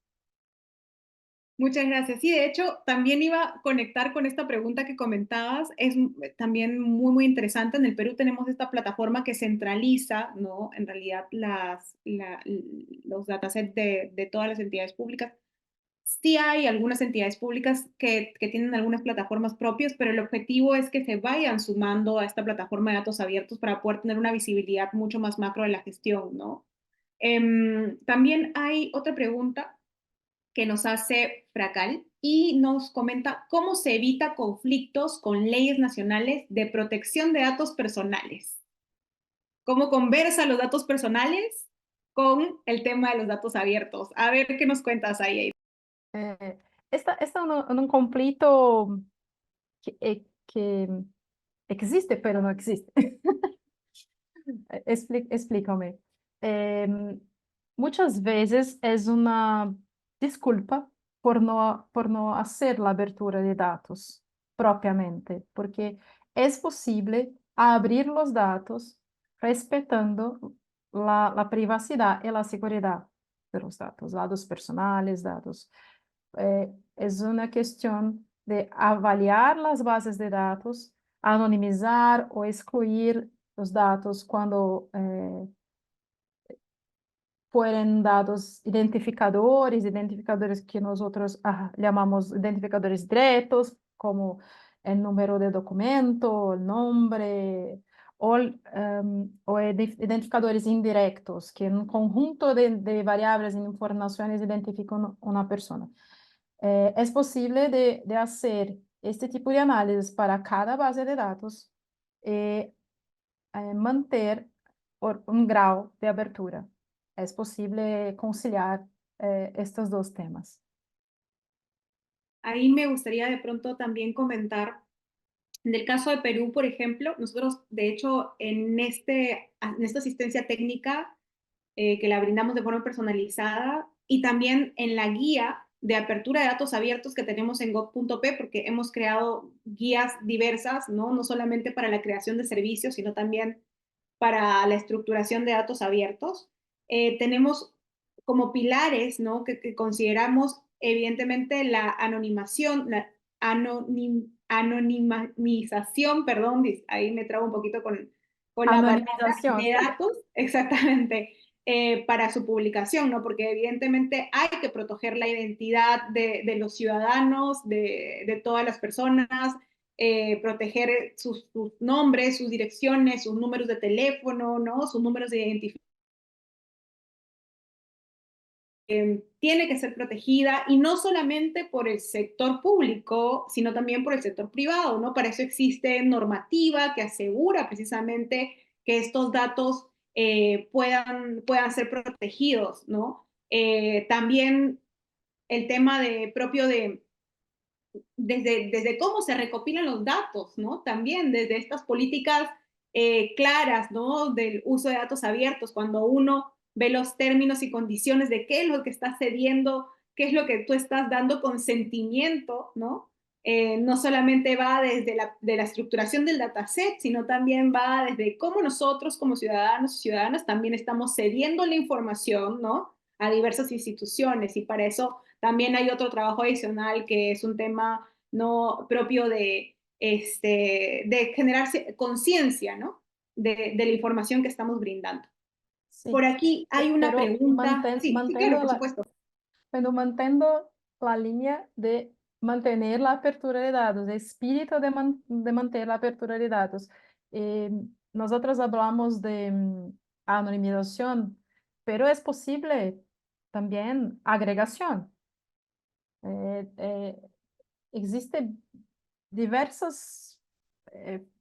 Muchas gracias. Sí, de hecho, también iba a conectar con esta pregunta que comentabas. Es también muy, muy interesante. En el Perú tenemos esta plataforma que centraliza, ¿no? En realidad, los datasets de todas las entidades públicas. Sí hay algunas entidades públicas que tienen algunas plataformas propias, pero el objetivo es que se vayan sumando a esta plataforma de datos abiertos para poder tener una visibilidad mucho más macro de la gestión, ¿no? También hay otra pregunta que nos hace Fracal y nos comenta cómo se evita conflictos con leyes nacionales de protección de datos personales. ¿Cómo conversa los datos personales con el tema de los datos abiertos? A ver qué nos cuentas ahí. Esta es un conflicto que existe, pero no existe. Explícame. Muchas veces es una disculpa por no hacer la abertura de datos propiamente, porque es posible abrir los datos respetando la privacidad y la seguridad de los datos personales, datos. Es una cuestión de avaliar las bases de datos, anonimizar o excluir los datos cuando fueren dados identificadores que nosotros llamamos identificadores directos, como el número de documento, el nombre, o identificadores indirectos, que en un conjunto de variables e informaciones identifican una persona. Es posible de hacer este tipo de análisis para cada base de datos y manter un grado de abertura. Es posible conciliar estos dos temas. Ahí me gustaría de pronto también comentar, en el caso de Perú, por ejemplo, nosotros, de hecho, en esta asistencia técnica que la brindamos de forma personalizada y también en la guía de apertura de datos abiertos que tenemos en gov.p, porque hemos creado guías diversas, ¿no? No solamente para la creación de servicios, sino también para la estructuración de datos abiertos. Tenemos como pilares, ¿no? Que consideramos evidentemente la anonimización, perdón, ahí me trabo un poquito con la palabra Anonimización. de datos, exactamente, para su publicación, ¿no? Porque evidentemente hay que proteger la identidad de los ciudadanos, de todas las personas, proteger sus nombres, sus direcciones, sus números de teléfono, ¿no? Sus números de identificación. Tiene que ser protegida y no solamente por el sector público, sino también por el sector privado, ¿no? Para eso existe normativa que asegura precisamente que estos datos puedan ser protegidos, ¿no? También el tema propio desde cómo se recopilan los datos, ¿no? También desde estas políticas claras, ¿no? Del uso de datos abiertos, cuando uno ve los términos y condiciones de qué es lo que estás cediendo, qué es lo que tú estás dando consentimiento, ¿no? No solamente va desde de la estructuración del dataset, sino también va desde cómo nosotros como ciudadanos y ciudadanas también estamos cediendo la información, ¿no? A diversas instituciones y para eso también hay otro trabajo adicional que es un tema no propio de generar conciencia, ¿no? De la información que estamos brindando. Sí, Por aquí hay una pero pregunta. Sí, sí, claro, por supuesto. pero mantendo la línea de mantener la apertura de datos, el espíritu de mantener la apertura de datos. Eh, Nosotros hablamos de anonimización, pero es posible también agregación. Existen diversas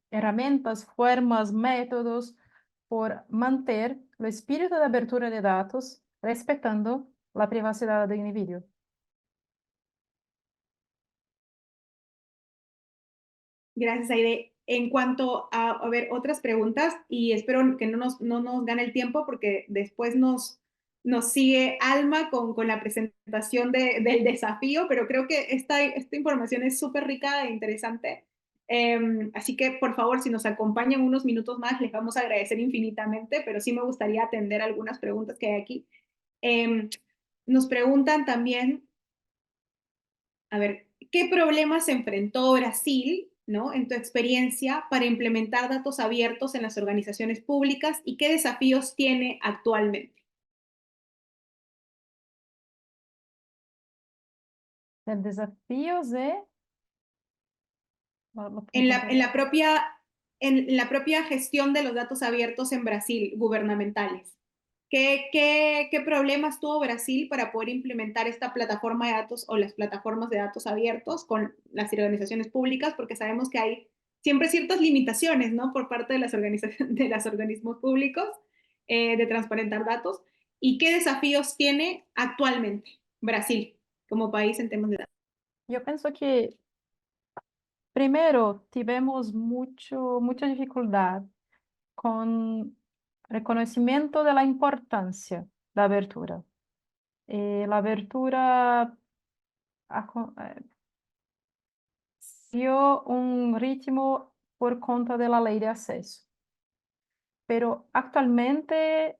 herramientas, formas, métodos por manter el espíritu de abertura de datos respetando la privacidad del individuo. Gracias, Aide. En cuanto a ver, otras preguntas, y espero que no nos gane el tiempo porque después nos sigue Alma con la presentación del desafío, pero creo que esta información es súper rica e interesante. Así que, por favor, si nos acompañan unos minutos más, les vamos a agradecer infinitamente, pero sí me gustaría atender algunas preguntas que hay aquí. Nos preguntan también, a ver, ¿qué problemas se enfrentó Brasil, ¿no? En tu experiencia para implementar datos abiertos en las organizaciones públicas y qué desafíos tiene actualmente? El desafío de... En la propia gestión de los datos abiertos en Brasil, gubernamentales. ¿Qué problemas tuvo Brasil para poder implementar esta plataforma de datos o las plataformas de datos abiertos con las organizaciones públicas? Porque sabemos que hay siempre ciertas limitaciones, ¿no? Por parte de las organizaciones, de los organismos públicos de transparentar datos. ¿Y qué desafíos tiene actualmente Brasil como país en temas de datos? Yo pienso que primero tivemos mucha dificultad con reconocimiento de la importancia de abertura. La abertura dio un ritmo por conta de la ley de acceso. Pero actualmente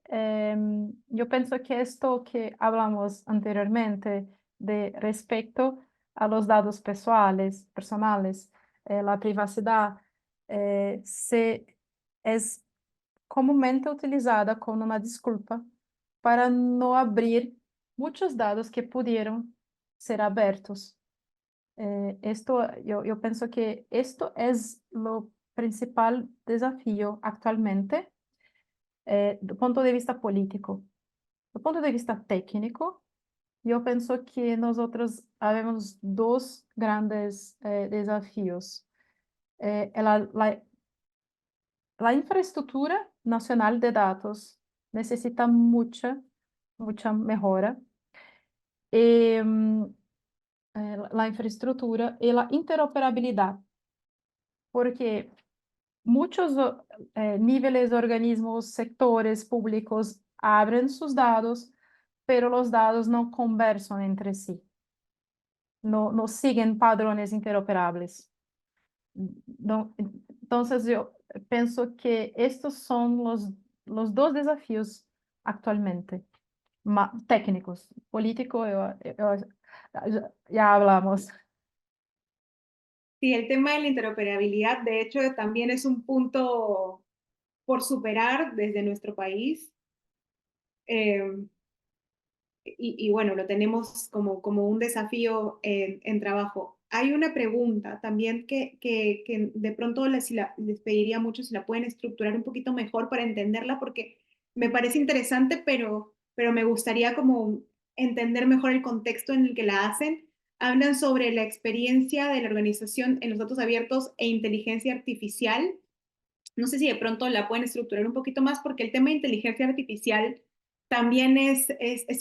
yo pienso que esto que hablamos anteriormente de respecto a los datos personales, la privacidad, es comúnmente utilizada como una disculpa para no abrir muchos datos que pudieron ser abiertos. Yo pienso que esto es lo principal desafío actualmente, do ponto de vista político. Do ponto de vista técnico, yo pienso que nosotros habemos dos grandes desafios. La infraestructura nacional de datos necesita mucha mejora. La infraestructura y la interoperabilidad, porque muchos niveles de organismos, sectores públicos abren sus datos, pero los datos no conversan entre sí, no siguen patrones interoperables. No, entonces yo pienso que estos son los dos desafíos actualmente, técnicos. Político, ya hablamos. Sí, el tema de la interoperabilidad, de hecho, también es un punto por superar desde nuestro país. Eh, y bueno, lo tenemos como un desafío en trabajo. Hay una pregunta también que de pronto les pediría mucho si la pueden estructurar un poquito mejor para entenderla, porque me parece interesante, pero me gustaría como entender mejor el contexto en el que la hacen. Hablan sobre la experiencia de la organización en los datos abiertos e inteligencia artificial No sé si de pronto la pueden estructurar un poquito más, porque el tema de inteligencia artificial también es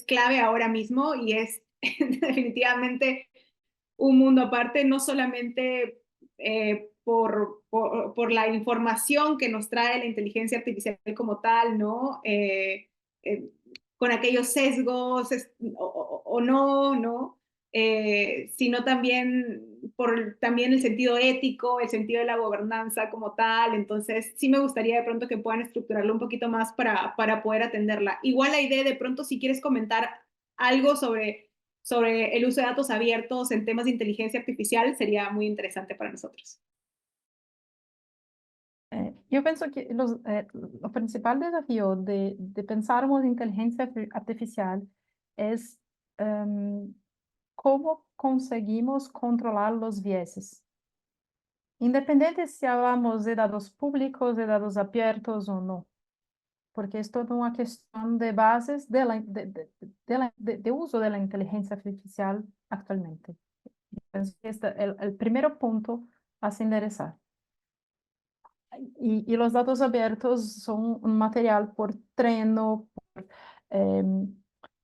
clave ahora mismo y es definitivamente un mundo aparte, no solamente por la información que nos trae la inteligencia artificial como tal, ¿no? Eh, con aquellos sesgos o no, ¿no? Sino también por también el sentido ético, el sentido de la gobernanza como tal. Entonces, sí me gustaría de pronto que puedan estructurarlo un poquito más para poder atenderla. Igual la idea de pronto, si quieres comentar algo sobre el uso de datos abiertos en temas de inteligencia artificial, sería muy interesante para nosotros. Eu penso que o principal desafio de pensarmos inteligência artificial é como conseguimos controlar os vieses. Independente se falamos de dados públicos, de dados abertos ou não, porque é toda uma questão de bases de uso da inteligência artificial atualmente. Penso que este é o primeiro ponto a se endereçar. E os dados abertos são um material por treino,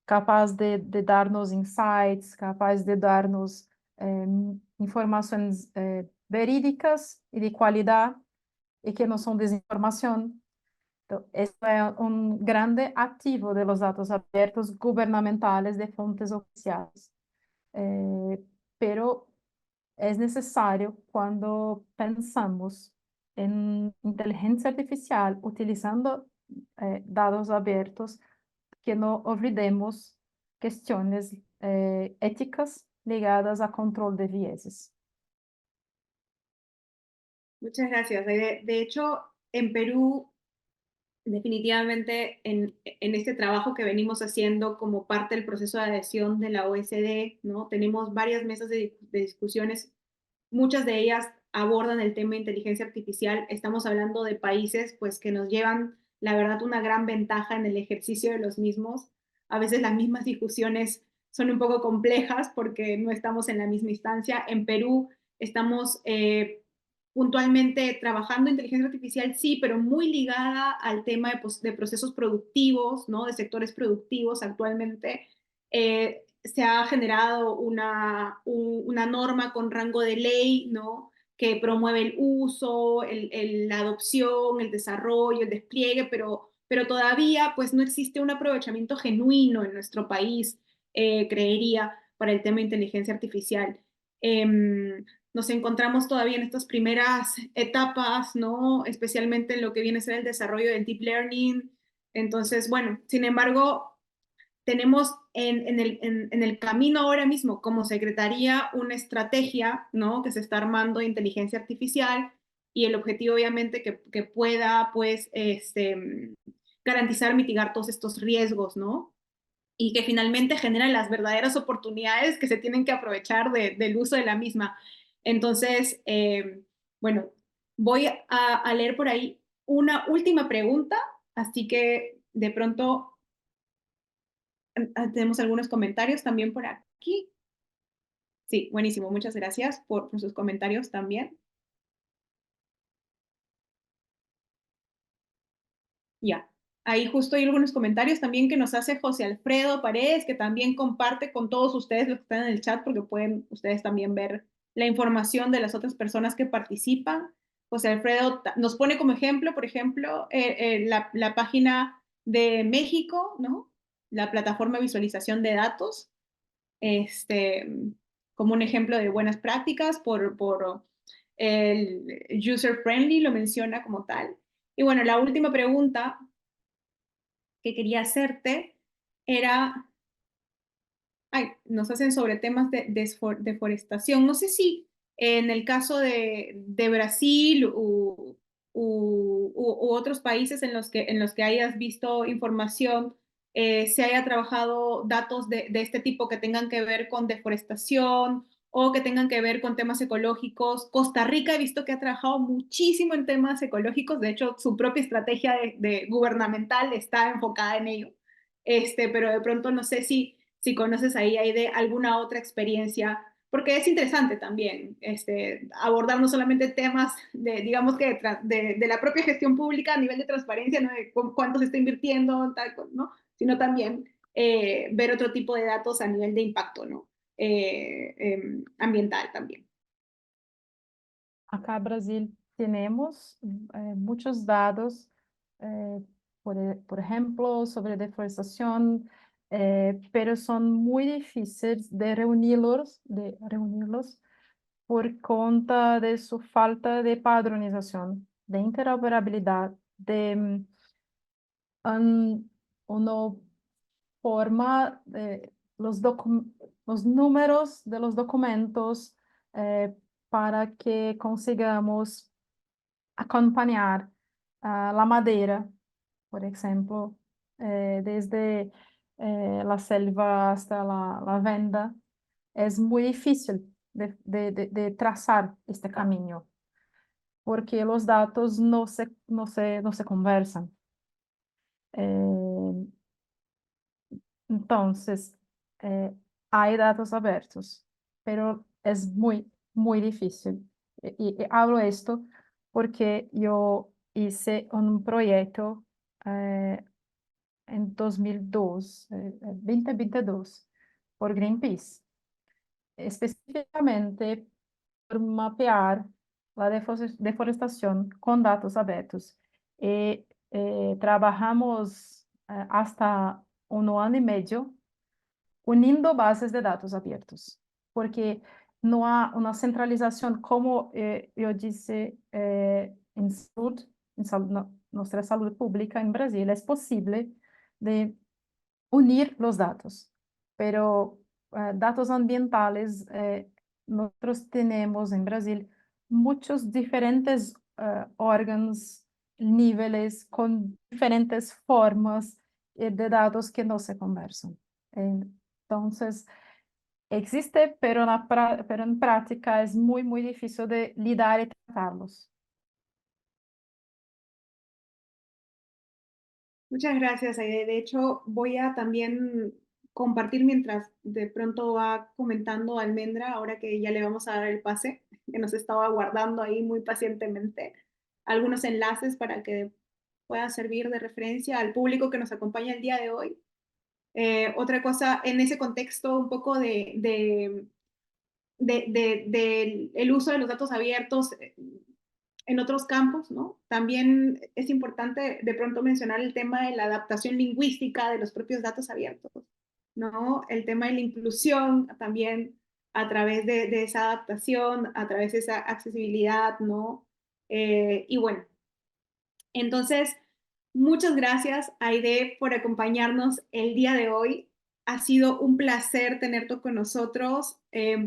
capaz de dar-nos insights, capaz de dar-nos informações verídicas e de qualidade, e que não são desinformação. Então, esse é um grande ativo dos dados abertos governamentais de fontes oficiais. Pero é necessário, quando pensamos em inteligência artificial, utilizando dados abertos, que não olvidemos questões éticas ligadas a controle de vieses. Muchas gracias. De hecho, en Perú, definitivamente en este trabajo que venimos haciendo como parte del proceso de adhesión de la OECD, ¿no? Tenemos varias mesas de discusiones, muchas de ellas abordan el tema de inteligencia artificial. Estamos hablando de países pues que nos llevan, la verdad, una gran ventaja en el ejercicio de los mismos. A veces las mismas discusiones son un poco complejas porque no estamos en la misma instancia. En Perú estamos puntualmente trabajando inteligencia artificial, sí, pero muy ligada al tema de procesos productivos, ¿no? De sectores productivos. Actualmente se ha generado una norma con rango de ley, ¿no? Que promueve el uso, la adopción, el desarrollo, el despliegue, pero todavía pues no existe un aprovechamiento genuino en nuestro país, creería, para el tema de inteligencia artificial. Nos encontramos todavía en estas primeras etapas, ¿no? Especialmente en lo que viene a ser el desarrollo del deep learning. Entonces, bueno, sin embargo, tenemos en el camino ahora mismo como secretaría una estrategia, ¿no? Que se está armando de inteligencia artificial y el objetivo obviamente que pueda, pues, garantizar, mitigar todos estos riesgos, ¿no? Y que finalmente generan las verdaderas oportunidades que se tienen que aprovechar del uso de la misma. Entonces, bueno, voy a leer por ahí una última pregunta, así que de pronto tenemos algunos comentarios también por aquí. Sí, buenísimo, muchas gracias por sus comentarios también. Ya, ahí justo hay algunos comentarios también que nos hace José Alfredo Paredes, que también comparte con todos ustedes los que están en el chat, porque pueden ustedes también ver la información de las otras personas que participan. José Alfredo nos pone como ejemplo, por ejemplo, la página de México, ¿no? La plataforma de visualización de datos, como un ejemplo de buenas prácticas por el user friendly, lo menciona como tal. Y bueno, la última pregunta que quería hacerte era, nos hacen sobre temas de deforestación. No sé si en el caso de Brasil u otros países en los que hayas visto información, se haya trabajado datos de este tipo que tengan que ver con deforestación o que tengan que ver con temas ecológicos. Costa Rica he visto que ha trabajado muchísimo en temas ecológicos, de hecho su propia estrategia gubernamental está enfocada en ello, pero de pronto no sé si conoces ahí hay de alguna otra experiencia porque es interesante también abordar no solamente temas digamos que de la propia gestión pública a nivel de transparencia, ¿no? De cuánto se está invirtiendo, tal, ¿no? Sino también ver otro tipo de datos a nivel de impacto, ¿no? Ambiental también. Acá en Brasil tenemos muchos datos, por ejemplo, sobre deforestación, pero son muy difíciles de reunirlos por conta de su falta de padronización, de interoperabilidad, de una forma de los números de los documentos para que consigamos acompañar la madera, por ejemplo, desde la selva hasta la venda. Es muy difícil de trazar este camino, porque los datos no se conversan. Entonces, hay datos abiertos, pero es muy difícil. Y hablo esto porque yo hice un proyecto en 2022, por Greenpeace, específicamente por mapear la deforestación con datos abiertos. Y trabajamos hasta un año y medio unindo bases de datos abiertos, porque no hay una centralización, como yo dije, en salud, nuestra salud pública en Brasil, es posible de unir los datos, pero datos ambientales, nosotros tenemos en Brasil muchos diferentes órganos, niveles, con diferentes formas de datos que no se conversan. Entonces, existe, pero en práctica es muy difícil de lidar y tratarlos. Muchas gracias, Aide. De hecho, voy a también compartir mientras de pronto va comentando Almendra, ahora que ya le vamos a dar el pase, que nos estaba guardando ahí muy pacientemente, algunos enlaces para que pueda servir de referencia al público que nos acompaña el día de hoy. Otra cosa, en ese contexto un poco del uso de los datos abiertos en otros campos, ¿no? También es importante de pronto mencionar el tema de la adaptación lingüística de los propios datos abiertos, ¿no? El tema de la inclusión también a través de esa adaptación, a través de esa accesibilidad, ¿no? Y bueno, entonces, muchas gracias, Aide, por acompañarnos el día de hoy. Ha sido un placer tenerte con nosotros.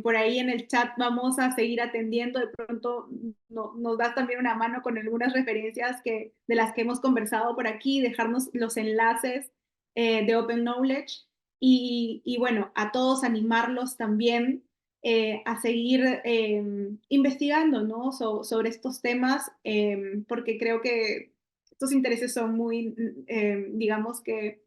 Por ahí en el chat vamos a seguir atendiendo. De pronto nos das también una mano con algunas referencias de las que hemos conversado por aquí, dejarnos los enlaces de Open Knowledge. Y bueno, a todos animarlos también a seguir investigando, ¿no? Sobre estos temas, porque creo que estos intereses son muy, digamos que,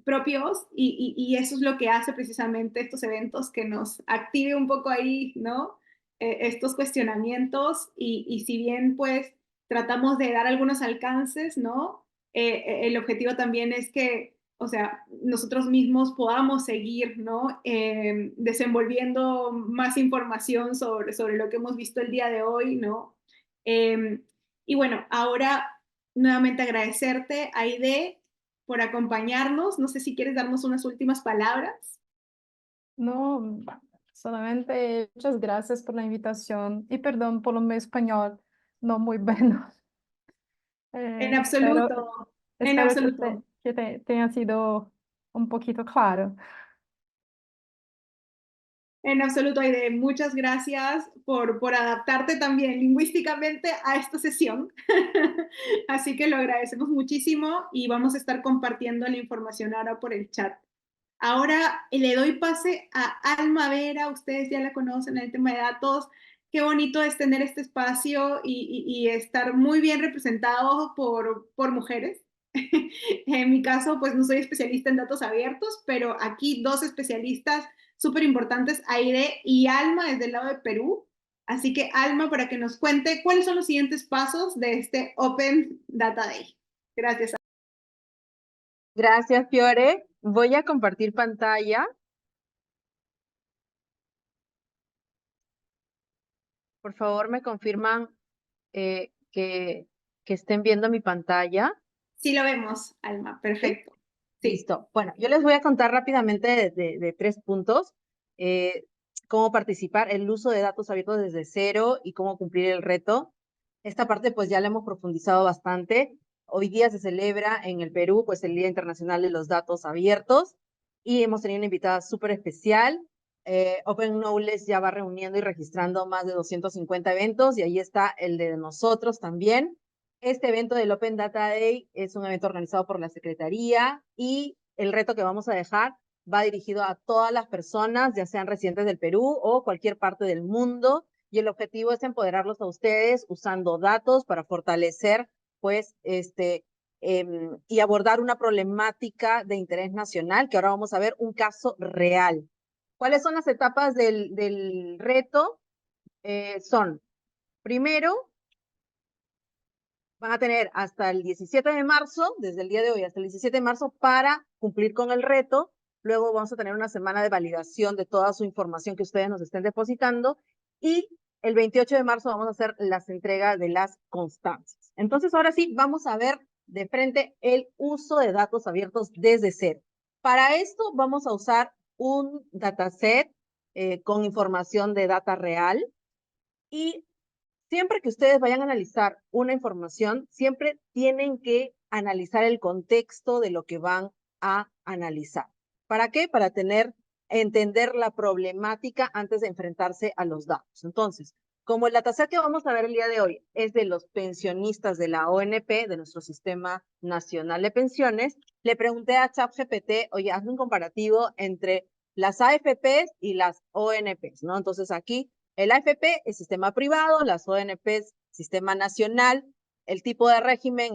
propios y eso es lo que hace precisamente estos eventos, que nos active un poco ahí, ¿no? Estos cuestionamientos y si bien pues tratamos de dar algunos alcances, ¿no? El objetivo también es que, o sea, nosotros mismos podamos seguir, ¿no? Desenvolviendo más información sobre lo que hemos visto el día de hoy, ¿no? Y bueno, ahora nuevamente agradecerte, Aide, por acompañarnos. No sé si quieres darnos unas últimas palabras. No, solamente muchas gracias por la invitación y perdón por mi español no muy bueno. En Eh, espero, absoluto, en espero absoluto. tenha sido un poquito claro. En absoluto, Aide. Muchas gracias por adaptarte también lingüísticamente a esta sesión. Así que lo agradecemos muchísimo y vamos a estar compartiendo la información ahora por el chat. Ahora le doy pase a Alma Vera, ustedes ya la conocen en el tema de datos. Qué bonito es tener este espacio y estar muy bien representado por mujeres. En mi caso, pues no soy especialista en datos abiertos, pero aquí dos especialistas súper importantes, Aide y Alma desde el lado de Perú. Así que Alma, para que nos cuente cuáles son los siguientes pasos de este Open Data Day. Gracias. Gracias, Fiore. Voy a compartir pantalla. Por favor, me confirman que estén viendo mi pantalla. Sí lo vemos, Alma. Perfecto. Sí. Listo. Bueno, yo les voy a contar rápidamente de 3 puntos. Cómo participar, el uso de datos abiertos desde cero y cómo cumplir el reto. Esta parte pues ya la hemos profundizado bastante. Hoy día se celebra en el Perú pues el Día Internacional de los Datos Abiertos y hemos tenido una invitada súper especial. Open Knowledge ya va reuniendo y registrando más de 250 eventos y ahí está el de nosotros también. Este evento del Open Data Day es un evento organizado por la Secretaría y el reto que vamos a dejar va dirigido a todas las personas, ya sean residentes del Perú o cualquier parte del mundo, y el objetivo es empoderarlos a ustedes usando datos para fortalecer, pues, y abordar una problemática de interés nacional, que ahora vamos a ver un caso real. ¿Cuáles son las etapas del reto? Son, primero, van a tener hasta el 17 de marzo, desde el día de hoy hasta el 17 de marzo, para cumplir con el reto. Luego vamos a tener una semana de validación de toda su información que ustedes nos estén depositando. Y el 28 de marzo vamos a hacer las entregas de las constancias. Entonces, ahora sí, vamos a ver de frente el uso de datos abiertos desde cero. Para esto vamos a usar un dataset con información de data real. Y siempre que ustedes vayan a analizar una información, siempre tienen que analizar el contexto de lo que van a analizar. ¿Para qué? Para entender la problemática antes de enfrentarse a los datos. Entonces, como el dataset que vamos a ver el día de hoy es de los pensionistas de la ONP, de nuestro Sistema Nacional de Pensiones, le pregunté a ChatGPT, oye, hazme un comparativo entre las AFPs y las ONPs, ¿no? Entonces aquí el AFP es sistema privado, las ONP es sistema nacional. El tipo de régimen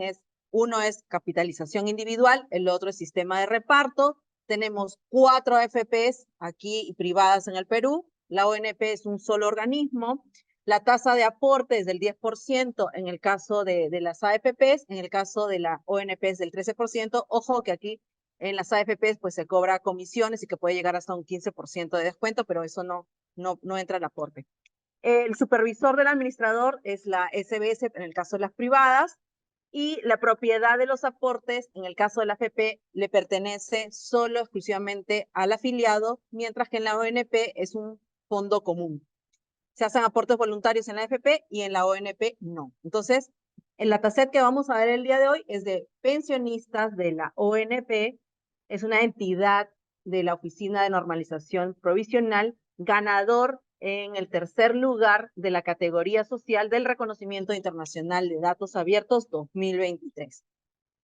uno es capitalización individual, el otro es sistema de reparto. Tenemos 4 AFPs aquí privadas en el Perú. La ONP es un solo organismo. La tasa de aporte es del 10% en el caso de las AFPs, en el caso de la ONP es del 13%. Ojo que aquí en las AFPs pues se cobra comisiones y que puede llegar hasta un 15% de descuento, pero eso no entra el aporte. El supervisor del administrador es la SBS en el caso de las privadas y la propiedad de los aportes en el caso de la AFP le pertenece solo exclusivamente al afiliado, mientras que en la ONP es un fondo común. Se hacen aportes voluntarios en la AFP y en la ONP no. Entonces, el dataset que vamos a ver el día de hoy es de pensionistas de la ONP, es una entidad de la Oficina de Normalización Provisional, ganador en el 3er lugar de la categoría social del Reconocimiento Internacional de Datos Abiertos 2023.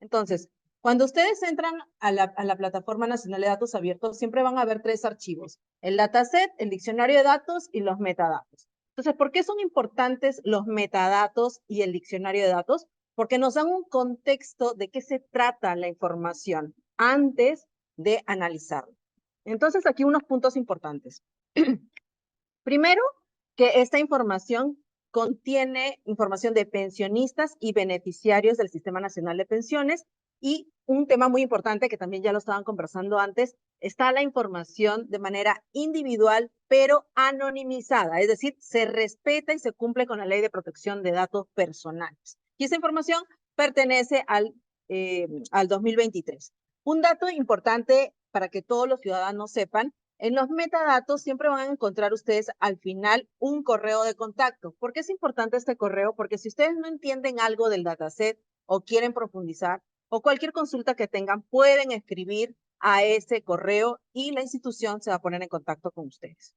Entonces, cuando ustedes entran a la Plataforma Nacional de Datos Abiertos, siempre van a ver 3 archivos: el dataset, el diccionario de datos y los metadatos. Entonces, ¿por qué son importantes los metadatos y el diccionario de datos? Porque nos dan un contexto de qué se trata la información antes de analizarla. Entonces, aquí unos puntos importantes. Primero, que esta información contiene información de pensionistas y beneficiarios del Sistema Nacional de Pensiones. Y un tema muy importante que también ya lo estaban conversando antes, está la información de manera individual, pero anonimizada, es decir, se respeta y se cumple con la Ley de Protección de Datos Personales. Y esa información pertenece al 2023. Un dato importante para que todos los ciudadanos sepan: en los metadatos siempre van a encontrar ustedes al final un correo de contacto. ¿Por qué es importante este correo? Porque si ustedes no entienden algo del dataset o quieren profundizar o cualquier consulta que tengan, pueden escribir a ese correo y la institución se va a poner en contacto con ustedes.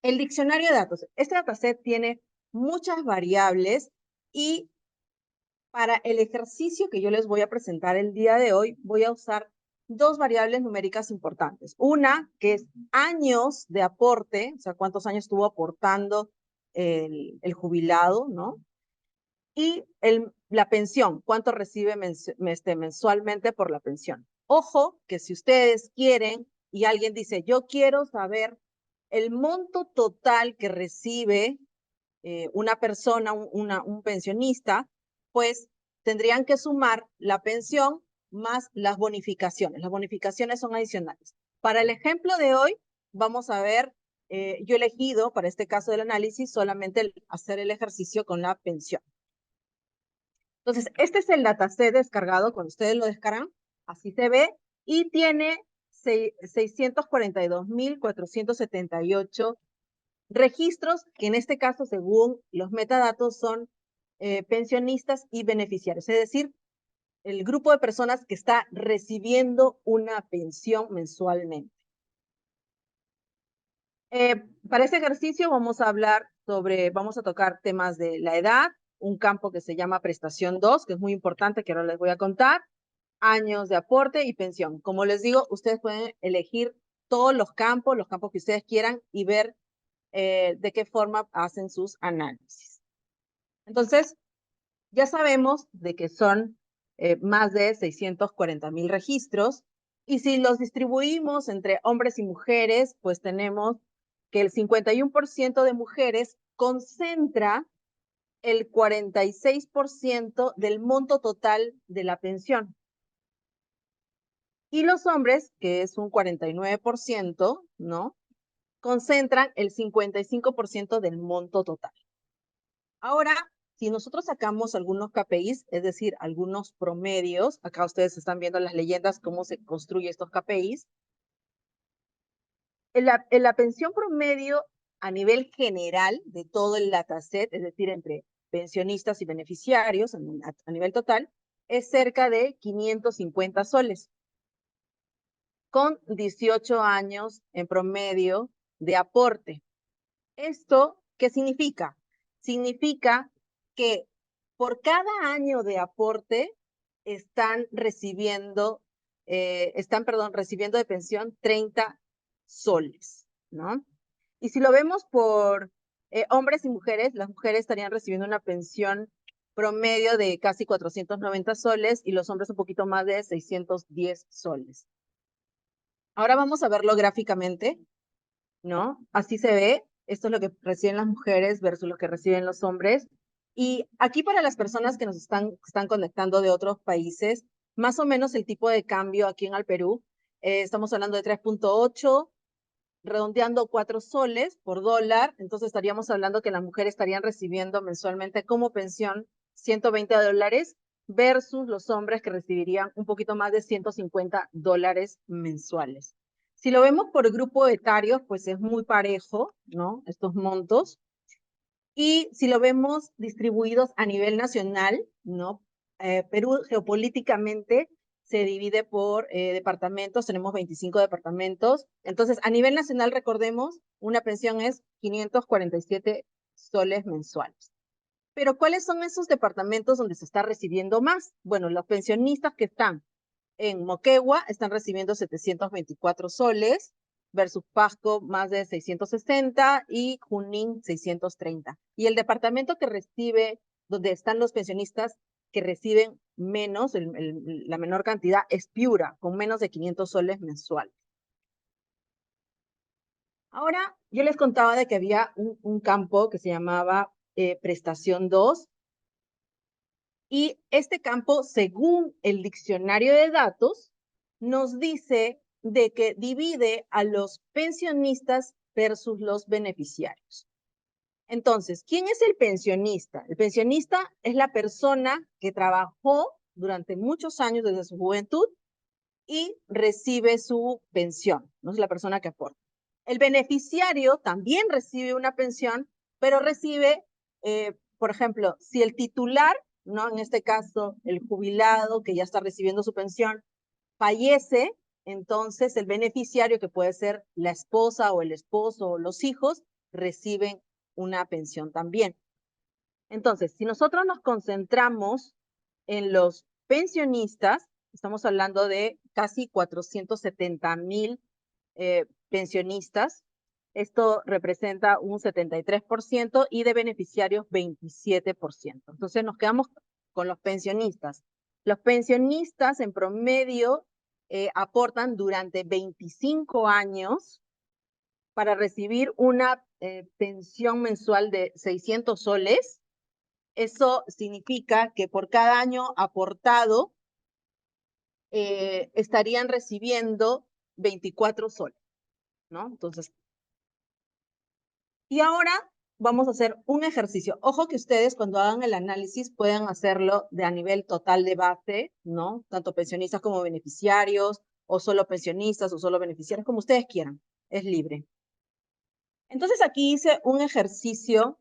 El diccionario de datos. Este dataset tiene muchas variables y para el ejercicio que yo les voy a presentar el día de hoy, voy a usar 2 variables numéricas importantes. Una, que es años de aporte, o sea, cuántos años estuvo aportando el jubilado, ¿no? Y la pensión, cuánto recibe mensualmente por la pensión. Ojo, que si ustedes quieren y alguien dice, yo quiero saber el monto total que recibe una persona, un pensionista, pues tendrían que sumar la pensión más las bonificaciones. Las bonificaciones son adicionales. Para el ejemplo de hoy, vamos a ver, yo he elegido para este caso del análisis solamente hacer el ejercicio con la pensión. Entonces, este es el dataset descargado, cuando ustedes lo descargan, así se ve, y tiene 642.478 registros, que en este caso, según los metadatos, son pensionistas y beneficiarios, es decir, el grupo de personas que está recibiendo una pensión mensualmente. Para este ejercicio vamos a tocar temas de la edad, un campo que se llama prestación 2, que es muy importante, que ahora les voy a contar, años de aporte y pensión. Como les digo, ustedes pueden elegir todos los campos que ustedes quieran y ver de qué forma hacen sus análisis. Entonces, ya sabemos de que son más de 640.000 registros, y si los distribuimos entre hombres y mujeres, pues tenemos que el 51% de mujeres concentra el 46% del monto total de la pensión. Y los hombres, que es un 49%, ¿no?, concentran el 55% del monto total. Ahora, si nosotros sacamos algunos KPIs, es decir, algunos promedios, acá ustedes están viendo las leyendas, cómo se construyen estos KPIs. En la pensión promedio a nivel general de todo el dataset, es decir, entre pensionistas y beneficiarios a nivel total, es cerca de 550 soles, con 18 años en promedio de aporte. ¿Esto qué significa? Significa que por cada año de aporte están recibiendo de pensión 30 soles, ¿no? Y si lo vemos por hombres y mujeres, las mujeres estarían recibiendo una pensión promedio de casi 490 soles y los hombres un poquito más de 610 soles. Ahora vamos a verlo gráficamente, ¿no? Así se ve. Esto es lo que reciben las mujeres versus lo que reciben los hombres. Y aquí, para las personas que nos están conectando de otros países, más o menos el tipo de cambio aquí en el Perú, estamos hablando de 3.8, redondeando 4 soles por dólar. Entonces estaríamos hablando que las mujeres estarían recibiendo mensualmente como pensión 120 dólares versus los hombres, que recibirían un poquito más de 150 dólares mensuales. Si lo vemos por grupo etario, pues es muy parejo, ¿no?, estos montos. Y si lo vemos distribuidos a nivel nacional, ¿no?, Perú geopolíticamente se divide por departamentos, tenemos 25 departamentos. Entonces, a nivel nacional, recordemos, una pensión es 547 soles mensuales. Pero, ¿cuáles son esos departamentos donde se está recibiendo más? Bueno, los pensionistas que están en Moquegua están recibiendo 724 soles, versus Pasco más de 660 y Junín 630. Y el departamento que recibe, donde están los pensionistas que reciben menos, la menor cantidad, es Piura, con menos de 500 soles mensuales. Ahora, yo les contaba de que había un campo que se llamaba prestación 2, y este campo, según el diccionario de datos, nos dice de que divide a los pensionistas versus los beneficiarios. Entonces, ¿quién es el pensionista? El pensionista es la persona que trabajó durante muchos años desde su juventud y recibe su pensión, no es la persona que aporta. El beneficiario también recibe una pensión, pero recibe, por ejemplo, si el titular, ¿no?, en este caso el jubilado que ya está recibiendo su pensión, fallece, entonces el beneficiario, que puede ser la esposa o el esposo o los hijos, reciben una pensión también. Entonces, si nosotros nos concentramos en los pensionistas, estamos hablando de casi 470.000 pensionistas. Esto representa un 73% y de beneficiarios 27%. Entonces nos quedamos con los pensionistas. Los pensionistas en promedio aportan durante 25 años para recibir una pensión mensual de 600 soles. Eso significa que por cada año aportado estarían recibiendo 24 soles, ¿no? Entonces, y ahora vamos a hacer un ejercicio. Ojo que ustedes cuando hagan el análisis pueden hacerlo a nivel total de base, ¿no? Tanto pensionistas como beneficiarios, o solo pensionistas o solo beneficiarios, como ustedes quieran. Es libre. Entonces aquí hice un ejercicio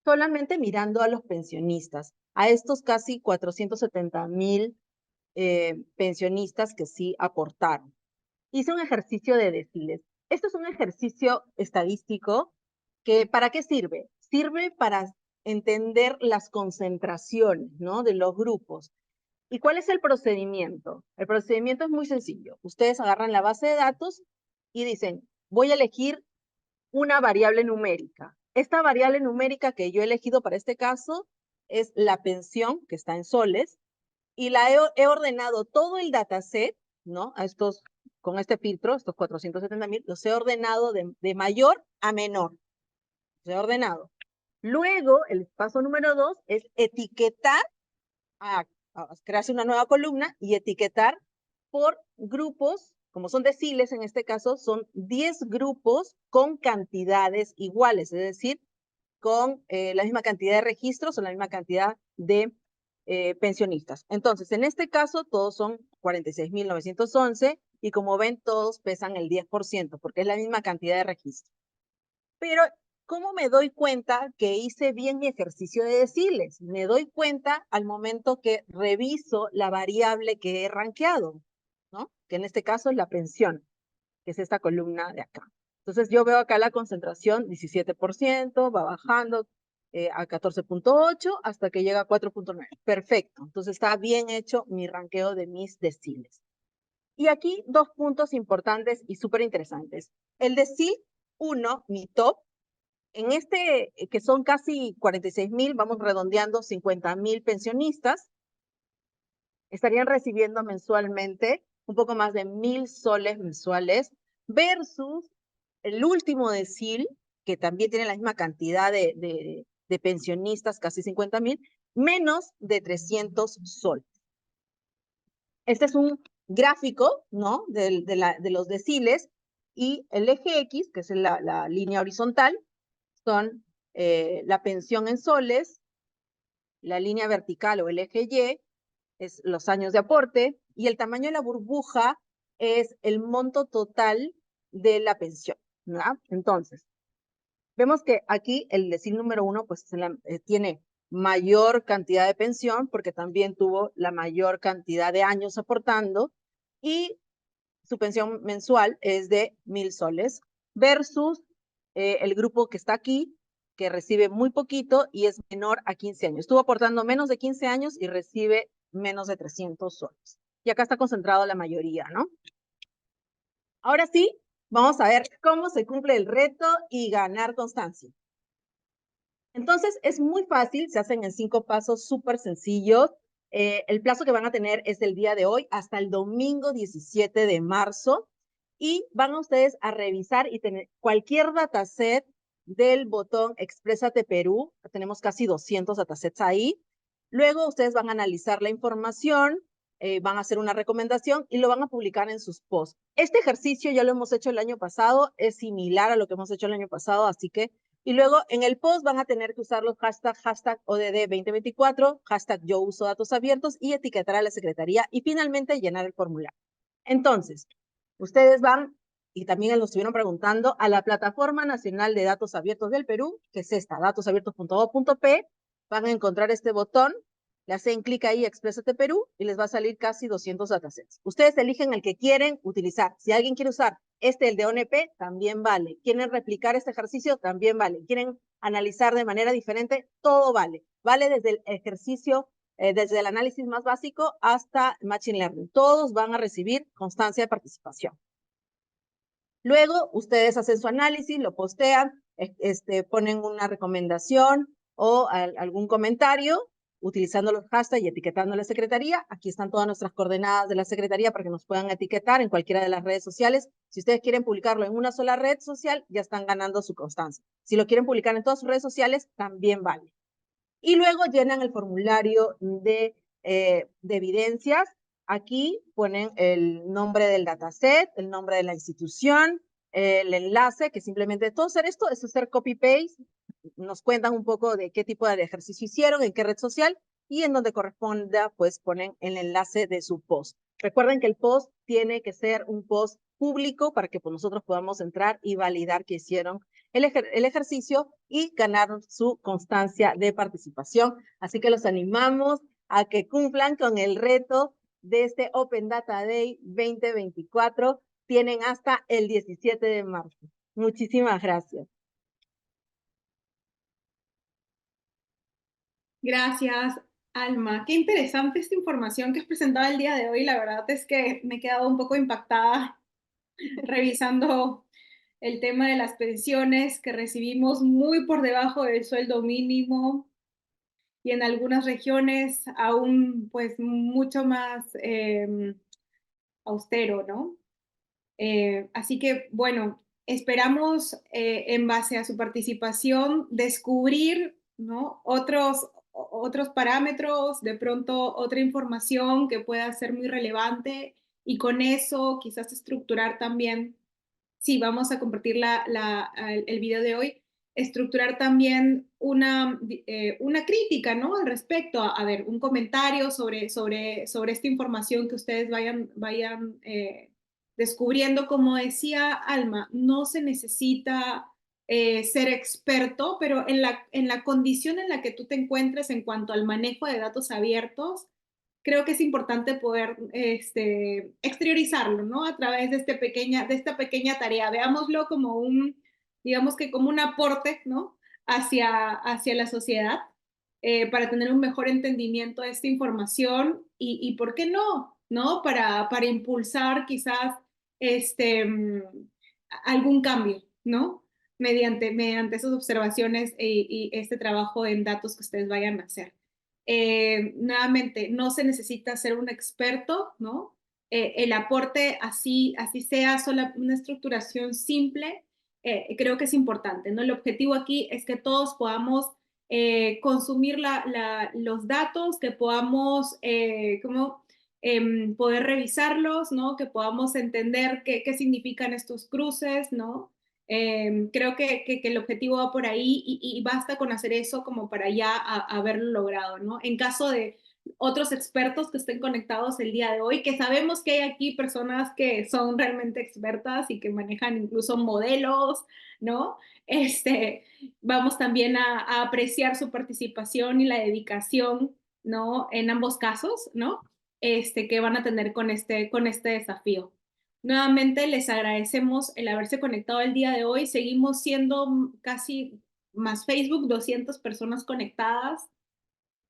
solamente mirando a los pensionistas, a estos casi 470,000 pensionistas que sí aportaron. Hice un ejercicio de deciles. Esto es un ejercicio estadístico que, ¿para qué sirve? Sirve para entender las concentraciones, ¿no? De los grupos. ¿Y cuál es el procedimiento? El procedimiento es muy sencillo. Ustedes agarran la base de datos y dicen, voy a elegir una variable numérica. Esta variable numérica que yo he elegido para este caso es la pensión, que está en soles, y he ordenado todo el dataset, ¿no? Con este filtro, estos 470,000, los he ordenado de mayor a menor. Los he ordenado. Luego, el paso número 2 es etiquetar, a crearse una nueva columna y etiquetar por grupos, como son deciles en este caso, son 10 grupos con cantidades iguales, es decir, con la misma cantidad de registros o la misma cantidad de pensionistas. Entonces, en este caso, todos son 46,911 y como ven, todos pesan el 10% porque es la misma cantidad de registros. Pero, ¿cómo me doy cuenta que hice bien mi ejercicio de deciles? Me doy cuenta al momento que reviso la variable que he rankeado, ¿no? Que en este caso es la pensión, que es esta columna de acá. Entonces yo veo acá la concentración, 17%, va bajando a 14.8 hasta que llega a 4.9. Perfecto. Entonces está bien hecho mi ranqueo de mis deciles. Y aquí 2 puntos importantes y súper interesantes. El decil 1, mi top, en este que son casi 46,000, vamos redondeando 50,000 pensionistas, estarían recibiendo mensualmente un poco más de 1,000 soles mensuales versus el último decil, que también tiene la misma cantidad de pensionistas, casi 50,000, menos de 300 soles. Este es un gráfico, ¿no? De los deciles, y el eje X, que es la línea horizontal, son la pensión en soles, la línea vertical o el eje Y es los años de aporte, y el tamaño de la burbuja es el monto total de la pensión, ¿verdad? Entonces, vemos que aquí el decil número 1 pues tiene mayor cantidad de pensión porque también tuvo la mayor cantidad de años aportando y su pensión mensual es de 1,000 soles versus el grupo que está aquí que recibe muy poquito y es menor a 15 años. Estuvo aportando menos de 15 años y recibe menos de 300 soles. Y acá está concentrado la mayoría, ¿no? Ahora sí, vamos a ver cómo se cumple el reto y ganar constancia. Entonces, es muy fácil, se hacen en 5 pasos súper sencillos. El plazo que van a tener es del día de hoy hasta el domingo 17 de marzo. Y van a ustedes a revisar y tener cualquier dataset del botón Exprésate Perú. Tenemos casi 200 datasets ahí. Luego ustedes van a analizar la información, van a hacer una recomendación y lo van a publicar en sus posts. Este ejercicio ya lo hemos hecho el año pasado, es similar a lo que hemos hecho el año pasado, así que, y luego en el post van a tener que usar los hashtag ODD 2024, hashtag yo uso datos abiertos y etiquetar a la secretaría y finalmente llenar el formulario. Entonces, ustedes van, y también lo estuvieron preguntando, a la Plataforma Nacional de Datos Abiertos del Perú, que es esta, datosabiertos.gov.p, van a encontrar este botón, le hacen clic ahí, Exprésate Perú, y les va a salir casi 200 datasets. Ustedes eligen el que quieren utilizar. Si alguien quiere usar el de ONP, también vale. ¿Quieren replicar este ejercicio? También vale. ¿Quieren analizar de manera diferente? Todo vale. Vale desde el ejercicio, desde el análisis más básico hasta Machine Learning. Todos van a recibir constancia de participación. Luego, ustedes hacen su análisis, lo postean, ponen una recomendación o algún comentario. utilizando los hashtags y etiquetando a la Secretaría. Aquí están todas nuestras coordenadas de la Secretaría para que nos puedan etiquetar en cualquiera de las redes sociales. Si ustedes quieren publicarlo en una sola red social, ya están ganando su constancia. Si lo quieren publicar en todas sus redes sociales, también vale. Y luego llenan el formulario de evidencias. Aquí ponen el nombre del dataset, el nombre de la institución, el enlace, que simplemente todo hacer esto es hacer copy-paste. Nos cuentan un poco de qué tipo de ejercicio hicieron, en qué red social, y en donde corresponda, pues ponen el enlace de su post. Recuerden que el post tiene que ser un post público para que pues, nosotros podamos entrar y validar que hicieron el ejercicio y ganar su constancia de participación. Así que los animamos a que cumplan con el reto de este Open Data Day 2024. Tienen hasta el 17 de marzo. Muchísimas gracias. Gracias, Alma. Qué interesante esta información que has presentado el día de hoy. La verdad es que me he quedado un poco impactada revisando el tema de las pensiones que recibimos muy por debajo del sueldo mínimo y en algunas regiones aún pues mucho más austero, ¿no? Así que bueno, esperamos en base a su participación descubrir, ¿no? otros parámetros, de pronto otra información que pueda ser muy relevante y con eso quizás estructurar también, sí, vamos a compartir el video de hoy, estructurar también una crítica, ¿no? Al respecto, a ver, un comentario sobre esta información que ustedes vayan descubriendo. Como decía Alma, no se necesita ser experto, pero en la condición en la que tú te encuentres en cuanto al manejo de datos abiertos, creo que es importante poder exteriorizarlo, ¿no? A través de esta pequeña tarea. Veámoslo como digamos que como un aporte, ¿no? Hacia la sociedad, para tener un mejor entendimiento de esta información y ¿por qué no? ¿No? Para impulsar quizás algún cambio, ¿no? Mediante esas observaciones y este trabajo en datos que ustedes vayan a hacer. Nuevamente, no se necesita ser un experto, ¿no? El aporte, así sea solo una estructuración simple, creo que es importante, ¿no? El objetivo aquí es que todos podamos consumir los datos, que podamos poder revisarlos, ¿no? Que podamos entender qué significan estos cruces, ¿no? Creo que el objetivo va por ahí y basta con hacer eso como para ya haberlo logrado, ¿no? En caso de otros expertos que estén conectados el día de hoy, que sabemos que hay aquí personas que son realmente expertas y que manejan incluso modelos, ¿no? Vamos también a apreciar su participación y la dedicación, ¿no? En ambos casos, ¿no? Que van a tener con este desafío. Nuevamente les agradecemos el haberse conectado el día de hoy. Seguimos siendo casi más Facebook, 200 personas conectadas.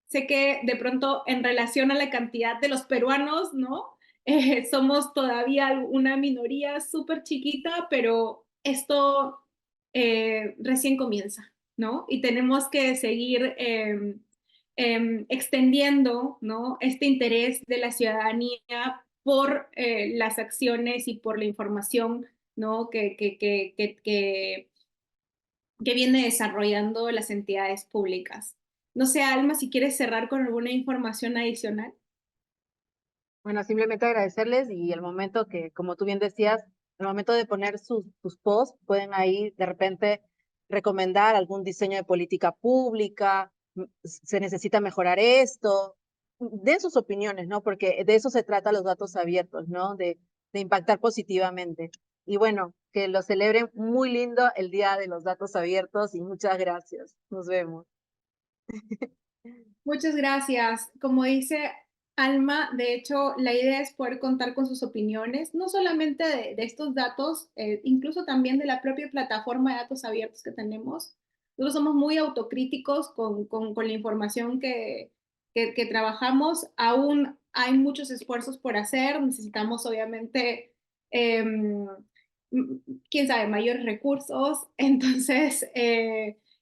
Sé que de pronto en relación a la cantidad de los peruanos, ¿no? Somos todavía una minoría súper chiquita, pero esto recién comienza, ¿no? Y tenemos que seguir extendiendo, ¿no? Este interés de la ciudadanía por las acciones y por la información, ¿no? que viene desarrollando las entidades públicas. No sé, Alma, si quieres cerrar con alguna información adicional. Bueno, simplemente agradecerles y el momento que, como tú bien decías, el momento de poner sus posts, pueden ahí de repente recomendar algún diseño de política pública, se necesita mejorar esto, den sus opiniones, ¿no? Porque de eso se trata los datos abiertos, ¿no? De impactar positivamente. Y bueno, que lo celebren muy lindo el Día de los Datos Abiertos y muchas gracias. Nos vemos. Muchas gracias. Como dice Alma, de hecho, la idea es poder contar con sus opiniones, no solamente de estos datos, incluso también de la propia plataforma de datos abiertos que tenemos. Nosotros somos muy autocríticos con la información que trabajamos. Aún hay muchos esfuerzos por hacer. Necesitamos, obviamente, quién sabe, mayores recursos. Entonces,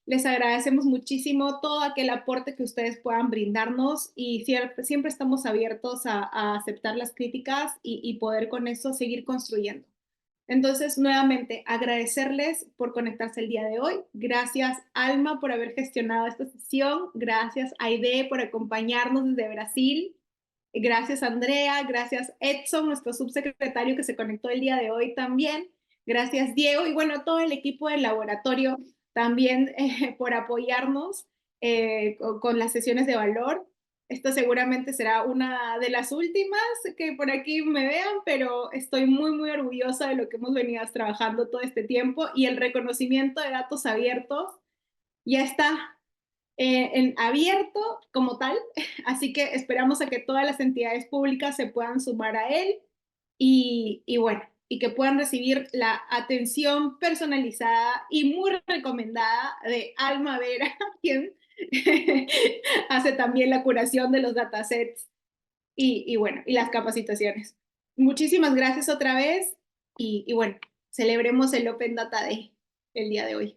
Les agradecemos muchísimo todo aquel aporte que ustedes puedan brindarnos y siempre estamos abiertos a aceptar las críticas y poder con eso seguir construyendo. Entonces, nuevamente, agradecerles por conectarse el día de hoy. Gracias, Alma, por haber gestionado esta sesión. Gracias, Aide, por acompañarnos desde Brasil. Gracias, Andrea. Gracias, Edson, nuestro subsecretario que se conectó el día de hoy también. Gracias, Diego. Y bueno, todo el equipo del laboratorio también por apoyarnos con las sesiones de valor. Esta seguramente será una de las últimas que por aquí me vean, pero estoy muy, muy orgullosa de lo que hemos venido trabajando todo este tiempo y el reconocimiento de datos abiertos ya está en abierto como tal, así que esperamos a que todas las entidades públicas se puedan sumar a él y bueno, y que puedan recibir la atención personalizada y muy recomendada de Alma Vera, quien hace también la curación de los datasets y bueno, y las capacitaciones. Muchísimas gracias otra vez y bueno, celebremos el Open Data Day el día de hoy.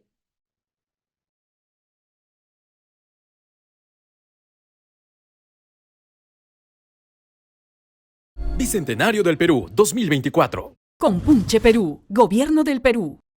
Bicentenario del Perú 2024. Compunche Perú, Gobierno del Perú.